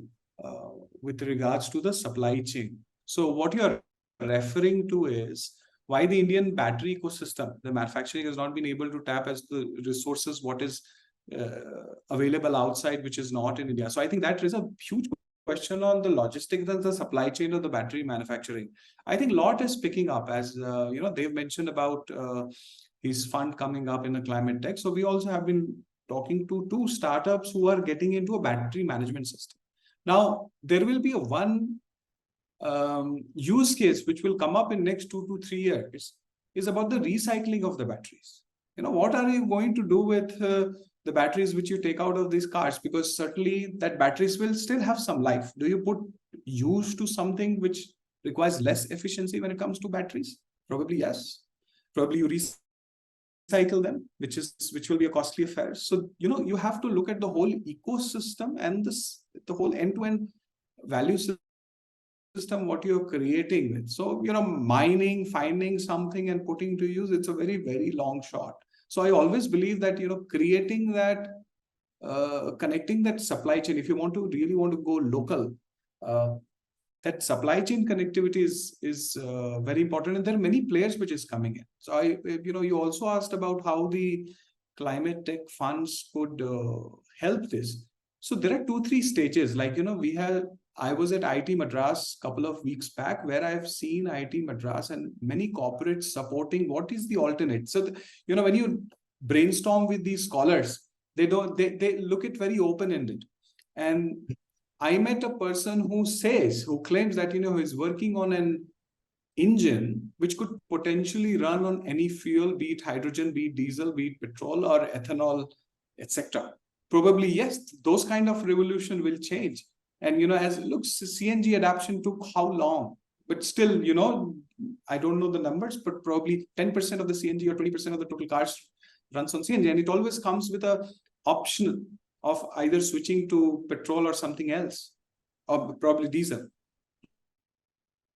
with regards to the supply chain. So what you're referring to is why the Indian battery ecosystem, the manufacturing, has not been able to tap as the resources what is available outside, which is not in India. So I think that is a huge question on the logistics and the supply chain of the battery manufacturing. I think lot is picking up, as they've mentioned about his fund coming up in a climate tech. So we also have been talking to 2 startups who are getting into a battery management system. Now, there will be a one use case which will come up in next 2 to 3 years is about the recycling of the batteries. What are you going to do with the batteries which you take out of these cars? Because certainly that batteries will still have some life. Do you put use to something which requires less efficiency when it comes to batteries? Probably yes. Probably you recycle them, which will be a costly affair. So you have to look at the whole ecosystem and the whole end-to-end value system what you're creating with. So mining, finding something and putting to use, it's a very, very long shot. So I always believe that creating that connecting that supply chain, if you really want to go local, that supply chain connectivity is very important, and there are many players which is coming in. So you also asked about how the climate tech funds could help this. So there are 2-3 stages. Like I was at IIT Madras a couple of weeks back, where I've seen IIT Madras and many corporates supporting what is the alternate. So when you brainstorm with these scholars, they look at very open-ended. And I met a person who claims that who is working on an engine which could potentially run on any fuel, be it hydrogen, be it diesel, be it petrol or ethanol, etc. Probably yes, those kind of revolution will change. And as it looks, CNG adoption took how long? But still, I don't know the numbers, but probably 10% of the CNG or 20% of the total cars runs on CNG, and it always comes with a option of either switching to petrol or something else, or probably diesel,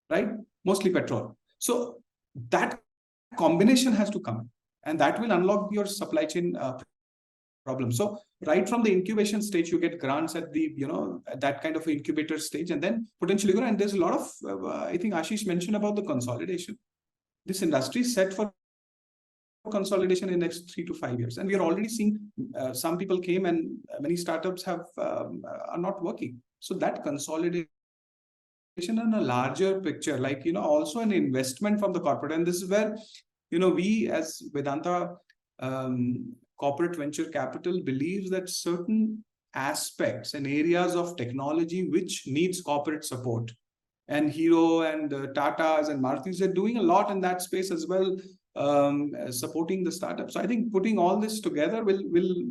right? Mostly petrol. So that combination has to come, and that will unlock your supply chain problem. So right from the incubation stage, you get grants at the, at that kind of incubator stage, and then potentially grow. And there's a lot of, I think Ashish mentioned about the consolidation. This industry is set for consolidation in the next 3 to 5 years. And we are already seeing some people came and many startups are not working. So that consolidation in a larger picture, like, also an investment from the corporate. And this is where, we as Vedanta Corporate Venture Capital believes that certain aspects and areas of technology which needs corporate support. And Hero and Tatas and Marutis are doing a lot in that space as well, supporting the startups. So I think putting all this together will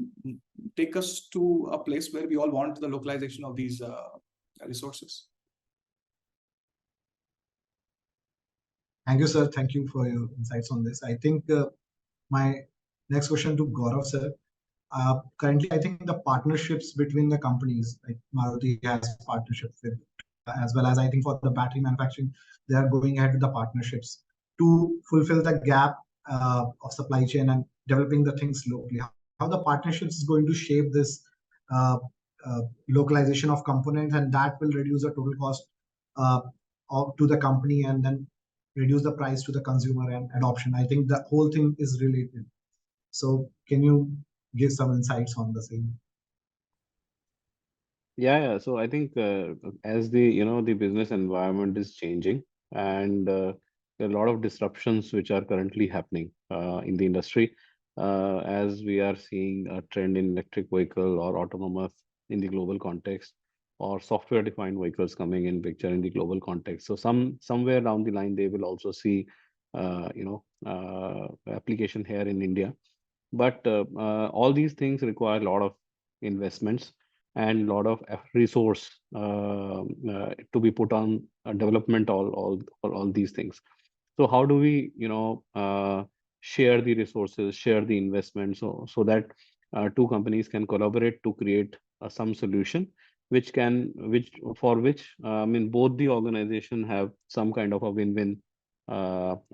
take us to a place where we all want the localization of these resources. Thank you, sir. Thank you for your insights on this. I think my next question to Gaurav, sir. Currently, I think the partnerships between the companies, like Maruti has partnerships with, as well as I think for the battery manufacturing, they are going ahead with the partnerships to fulfill the gap of supply chain and developing the things locally. How the partnerships is going to shape this localization of components, and that will reduce the total cost to the company and then reduce the price to the consumer and adoption. I think the whole thing is related. So can you give some insights on the same? Yeah. So I think as the business environment is changing, and there are a lot of disruptions which are currently happening in the industry, as we are seeing a trend in electric vehicle or autonomous in the global context, or software-defined vehicles coming in picture in the global context. So somewhere down the line, they will also see application here in India. But all these things require a lot of investments and a lot of resource to be put on development all these things. So how do we share the resources, share the investment, so that two companies can collaborate to create some solution which I mean both the organization have some kind of a win-win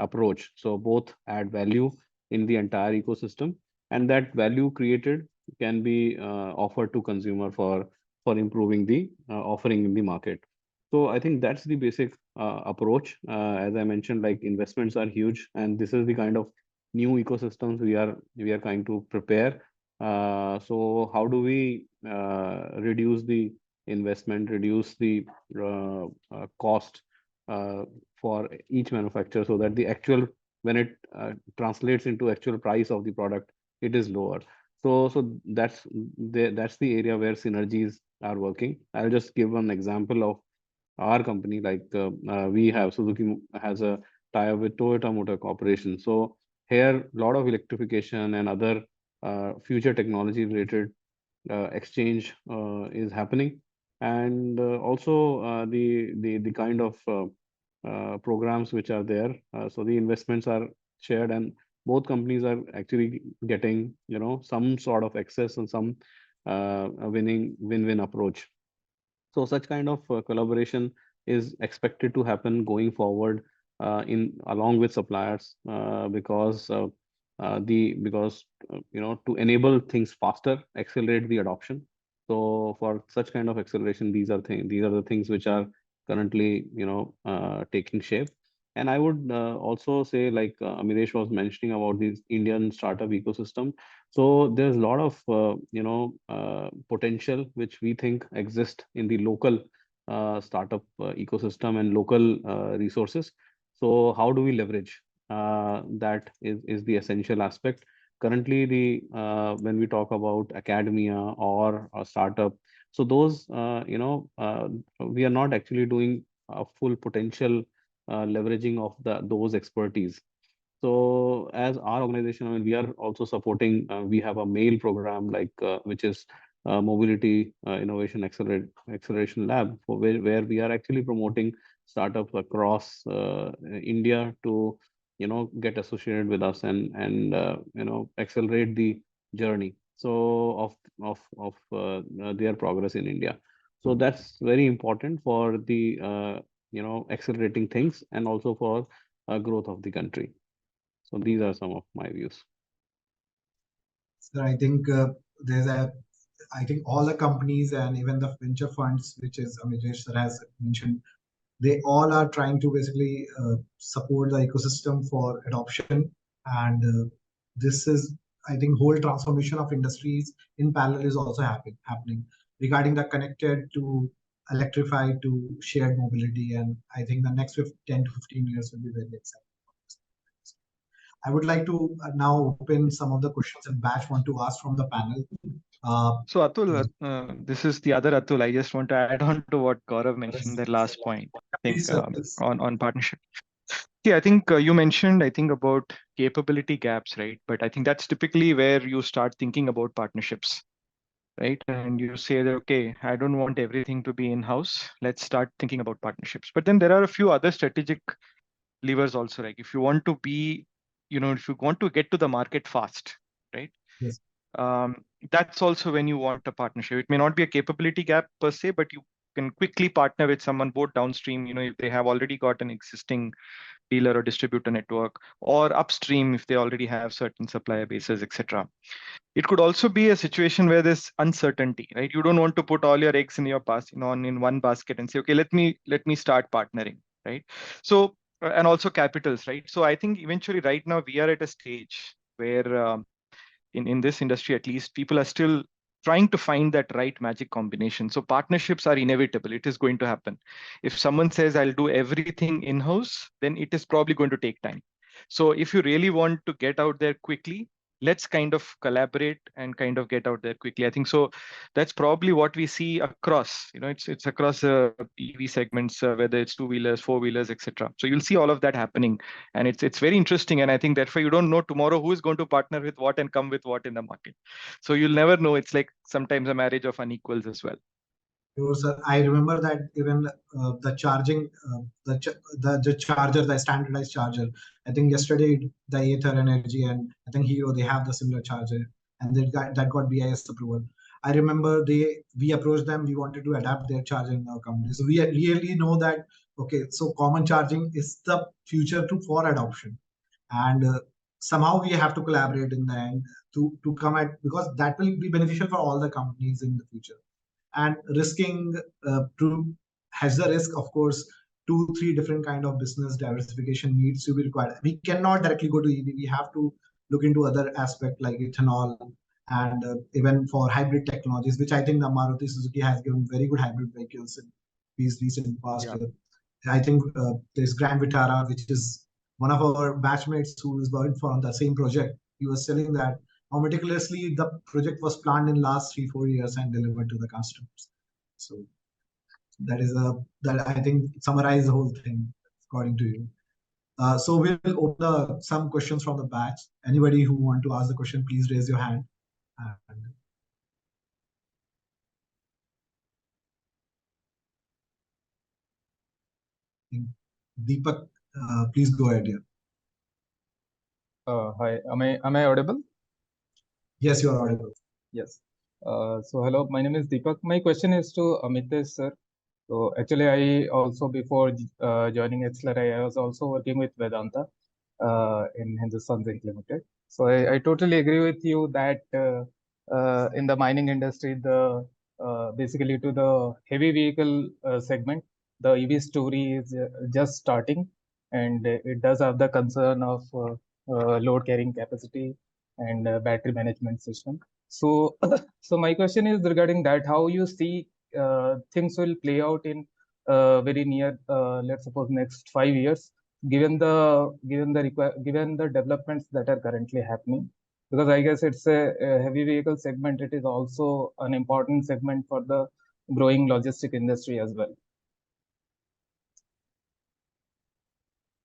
approach. So both add value in the entire ecosystem, and that value created can be offered to consumer for improving the offering in the market. So I think that's the basic approach. As I mentioned, like investments are huge, and this is the kind of new ecosystems we are trying to prepare. So how do we reduce the investment, reduce the cost for each manufacturer, so that the actual, when it translates into actual price of the product, it is lower. So that's the area where synergies are working. I'll just give one example of our company. Like we have Suzuki has a tie-up with Toyota Motor Corporation. So here, a lot of electrification and other future technology related exchange is happening, and also the kind of programs which are there. So the investments are shared, and both companies are actually getting some sort of access and some win-win approach. So such kind of collaboration is expected to happen going forward in along with suppliers, because to enable things faster, accelerate the adoption. So for such kind of acceleration, these are the things which are currently taking shape. And I would also say, like Amiresh was mentioning about this Indian startup ecosystem. So there's a lot of potential which we think exist in the local startup ecosystem and local resources. So how do we leverage? That is the essential aspect. Currently, when we talk about academia or a startup, so those we are not actually doing a full potential leveraging of those expertise. So as our organization, I mean, we are also supporting, we have a mail program, like which is Mobility Innovation Acceleration Lab, where we are actually promoting startups across India to get associated with us and accelerate the journey of their progress in India. So that's very important for the accelerating things, and also for growth of the country. So these are some of my views. So I think I think all the companies and even the venture funds, which is Amiresh sir has mentioned, they all are trying to basically support the ecosystem for adoption. And this is, I think, whole transformation of industries in parallel is also happening regarding the connected to electrified to shared mobility. And I think the next 10 to 15 years will be very exciting. I would like to now open some of the questions that Batch want to ask from the panel. So Atul, this is the other Atul. I just want to add on to what Gaurav mentioned, that last point. I think on partnership. Yeah, I think you mentioned, I think, about capability gaps, right? But I think that's typically where you start thinking about partnerships, right? And you say that, okay, I don't want everything to be in-house. Let's start thinking about partnerships. But then there are a few other strategic levers also, like if you want to be, if you want to get to the market fast, right? Yes. That's also when you want a partnership. It may not be a capability gap per se, but you can quickly partner with someone both downstream, if they have already got an existing dealer or distributor network, or upstream if they already have certain supplier bases, etc. It could also be a situation where there's uncertainty, right? You don't want to put all your eggs in your in one basket and say, okay, let me start partnering, right? So and also capitals, right? So I think eventually right now we are at a stage where in this industry, at least, people are still trying to find that right magic combination. So partnerships are inevitable. It is going to happen. If someone says, I'll do everything in-house, then it is probably going to take time. So if you really want to get out there quickly, let's kind of collaborate and kind of get out there quickly. I think so. That's probably what we see across. It's across EV segments, whether it's two-wheelers, four-wheelers, etc. So you'll see all of that happening, and it's very interesting. And I think therefore you don't know tomorrow who is going to partner with what and come with what in the market. So you'll never know. It's like sometimes a marriage of unequals as well. Sir, I remember that even the charging, the charger, the standardized charger. I think yesterday the Aether Energy and I think Hero, they have the similar charger, and that got BIS approval. I remember we approached them. We wanted to adapt their charger in our company. So we really know that okay, so common charging is the future for adoption, and somehow we have to collaborate in the end to come at, because that will be beneficial for all the companies in the future. And risking has the risk, of course, 2-3 different kind of business diversification needs to be required. We cannot directly go to EV. We have to look into other aspect like ethanol and even for hybrid technologies, which I think the Maruti Suzuki has given very good hybrid vehicles in these recent past year. I think there's Grand Vitara, which is one of our batchmates who is working for on the same project. He was telling that how meticulously the project was planned in last 3-4 years and delivered to the customers. So that I think summarize the whole thing according to you. So we'll open some questions from the batch. Anybody who want to ask the question, please raise your hand. And Deepak, please go ahead here. Hi, am I audible? Yes, you are audible. Yes. So hello, my name is Deepak. My question is to Amitesh sir. So actually, I also before joining XLRI, I was also working with Vedanta in Hindustan Zinc Limited. So I totally agree with you that in the mining industry, the basically to the heavy vehicle segment, the EV story is just starting, and it does have the concern of load carrying capacity and battery management system. So, so my question is regarding that: how you see things will play out in very near, let's suppose, next 5 years, given the developments that are currently happening. Because I guess it's a heavy vehicle segment. It is also an important segment for the growing logistic industry as well.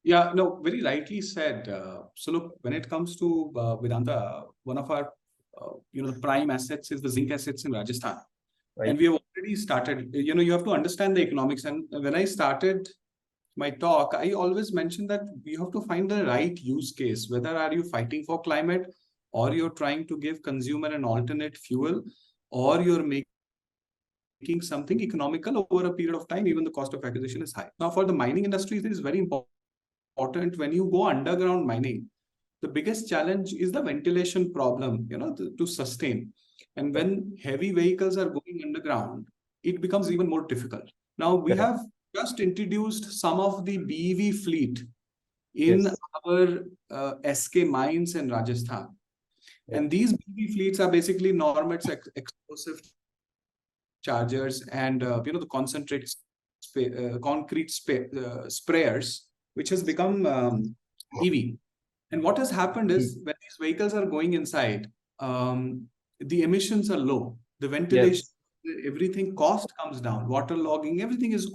Yeah, no, very rightly said. So look, when it comes to Vedanta, one of our the prime assets is the zinc assets in Rajasthan. Right. And we have already started, you have to understand the economics. And when I started my talk, I always mentioned that we have to find the right use case. Whether are you fighting for climate, or you're trying to give consumer an alternate fuel, or you're making something economical over a period of time, even the cost of acquisition is high. Now, for the mining industry, this is very important. When you go underground mining, the biggest challenge is the ventilation problem, to sustain. And when heavy vehicles are going underground, it becomes even more difficult. Now, we have just introduced some of the BEV fleet in our SK mines in Rajasthan. And these BEV fleets are basically Normet's explosive chargers and, the concentrate concrete sprayers, which has become EV. And what has happened is when these vehicles are going inside, the emissions are low. The ventilation, everything, cost comes down. Water logging, everything is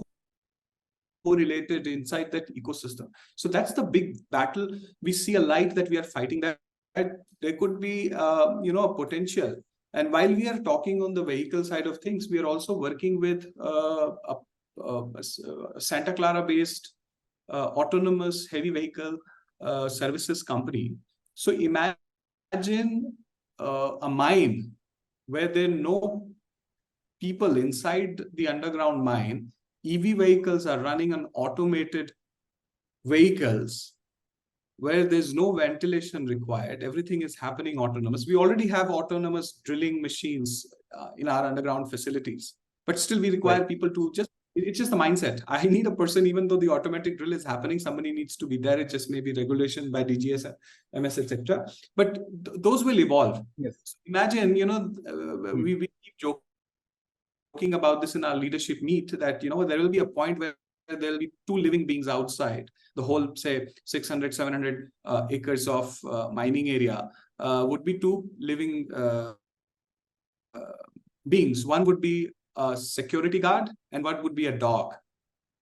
correlated inside that ecosystem. So that's the big battle. We see a light that we are fighting, that there could be, a potential. And while we are talking on the vehicle side of things, we are also working with a Santa Clara-based autonomous heavy vehicle services company. So imagine a mine where there are no people inside the underground mine. EV vehicles are running on automated vehicles where there's no ventilation required. Everything is happening autonomous. We already have autonomous drilling machines in our underground facilities, but still we require people to it's just the mindset. I need a person, even though the automatic drill is happening, somebody needs to be there. It just may be regulation by DGS, MS, etc. But those will evolve. Yes. So imagine, we keep joking about this in our leadership meet that, there will be a point where there will be 2 living beings outside the whole, say, 600, 700 acres of mining area would be 2 living beings. One would be a security guard and what would be a dog.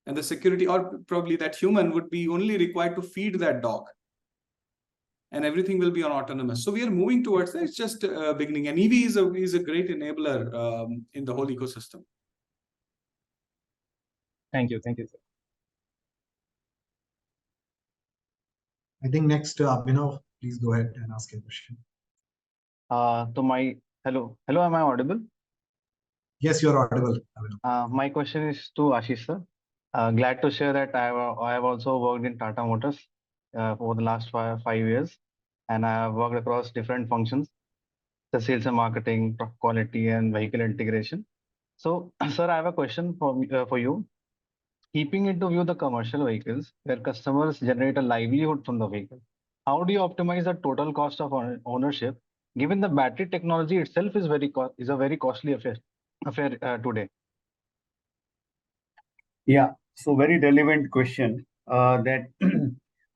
And the security, or probably that human, would be only required to feed that dog. And everything will be on autonomous. So we are moving towards that. It's just beginning. And EV is a great enabler in the whole ecosystem. Thank you, sir. I think next, Abhinav, please go ahead and ask a question. Hello, am I audible? Yes, you're audible, Abhinav. My question is to Ashish sir. Glad to share that I have also worked in Tata Motors for the last 5 years, and I have worked across different functions, the sales and marketing, quality, and vehicle integration. So, sir, I have a question for you. Keeping into view the commercial vehicles where customers generate a livelihood from the vehicle, how do you optimize the total cost of ownership, given the battery technology itself is a very costly affair today? Yeah, so very relevant question. That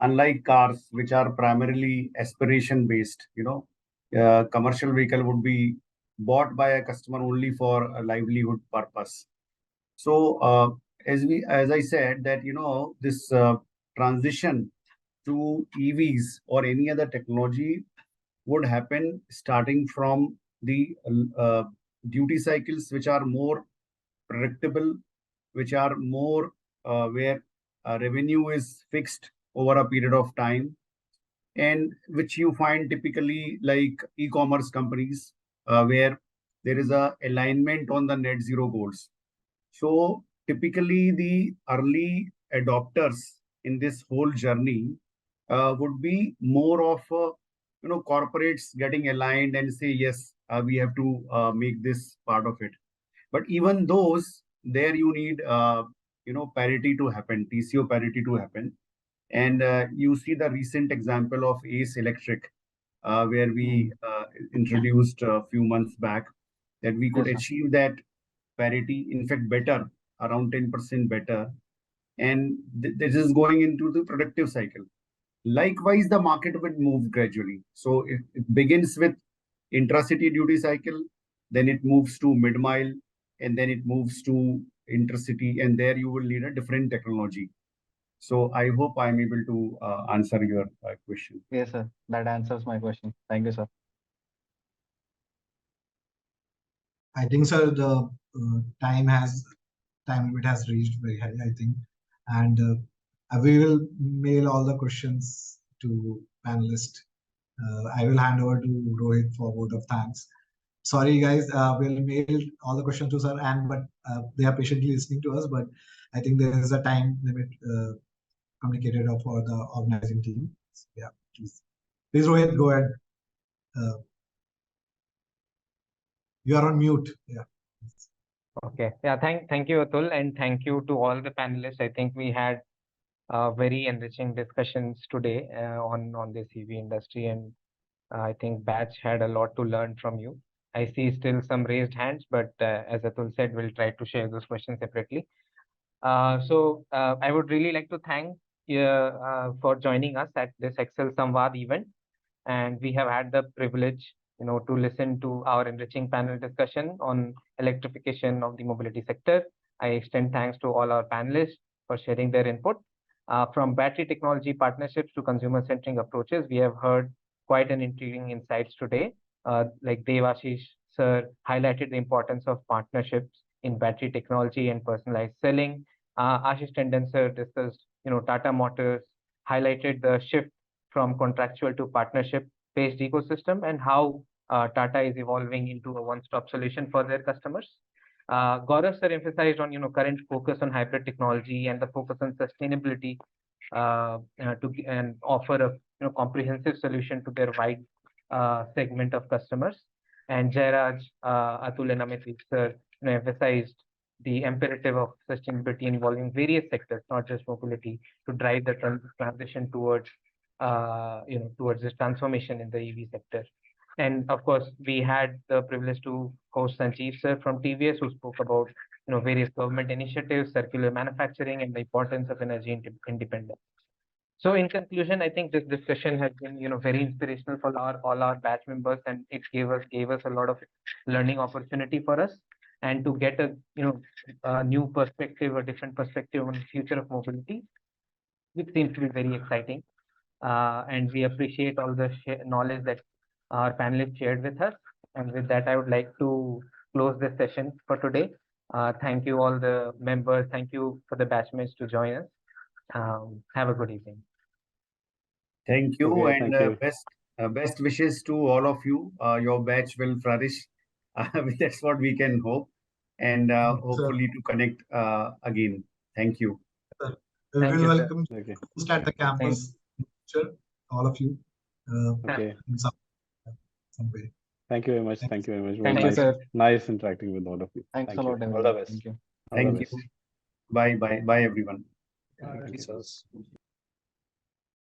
unlike cars, which are primarily aspiration based, commercial vehicle would be bought by a customer only for a livelihood purpose. So as I said that this transition to EVs or any other technology would happen starting from the duty cycles, which are more predictable, which are more where revenue is fixed over a period of time, and which you find typically like e-commerce companies where there is a alignment on the net zero goals. So typically the early adopters in this whole journey would be more of corporates getting aligned and say yes, we have to make this part of it. But even those, there you need parity to happen, TCO parity to happen. And you see the recent example of Ace Electric, where we introduced a few months back that we could achieve that parity, in fact better, around 10% better. And this is going into the productive cycle. Likewise, the market will move gradually. So it begins with intracity duty cycle, then it moves to mid-mile, and then it moves to intercity, and there you will need a different technology. So I hope I'm able to answer your question. Yes, sir. That answers my question. Thank you, sir. I think, sir, the time limit has reached very high, I think, and we will mail all the questions to panelists. I will hand over to Rohit for a vote of thanks. Sorry, guys, we'll mail all the questions to sir, but they are patiently listening to us. But I think there is a time limit communicated for the organizing team. Yeah, please, Rohit, go ahead. You are on mute. Yeah. Okay. Yeah. Thank you, Atul, and thank you to all the panelists. I think we had very enriching discussions today on this EV industry, and I think Batch had a lot to learn from you. I see still some raised hands, but as Atul said, we'll try to share those questions separately. So I would really like to thank you for joining us at this Excel SAMVAAD event, and we have had the privilege, to listen to our enriching panel discussion on electrification of the mobility sector. I extend thanks to all our panelists for sharing their input. From battery technology partnerships to consumer-centric approaches, we have heard quite an intriguing insights today. Like Devashish sir highlighted the importance of partnerships in battery technology and personalized selling. Ashish Tandon sir discussed, Tata Motors highlighted the shift from contractual to partnership-based ecosystem and how Tata is evolving into a one-stop solution for their customers. Gaurav sir emphasized on current focus on hybrid technology and the focus on sustainability and offer a comprehensive solution to their wide segment of customers. And Jairaj, Atul, and Amit sir emphasized the imperative of sustainability involving various sectors, not just mobility, to drive the transition towards towards this transformation in the EV sector. And of course, we had the privilege to host Sanjeev sir from TVS, who spoke about various government initiatives, circular manufacturing, and the importance of energy independence. So in conclusion, I think this discussion has been very inspirational for all our batch members, and it gave us a lot of learning opportunity for us, and to get a new perspective, a different perspective on the future of mobility, which seems to be very exciting. And we appreciate all the knowledge that our panelists shared with us. And with that, I would like to close this session for today. Thank you all the members. Thank you for the batchmates to join us. Have a good evening. Thank you, Okay, and thank you. best wishes to all of you. Your batch will flourish. That's what we can hope, and hopefully to connect again. Thank you. We Thank will you, sir. welcome Okay. you at the campus, future, all of you. Okay. In some way. Thank you very much. Thank you very much. It was Thank you, nice, sir. nice interacting with all of you. Thanks Thank a you. lot, All the everyone. best. Thank you. All the Thank you. best. Bye, bye, bye, everyone. Thank you.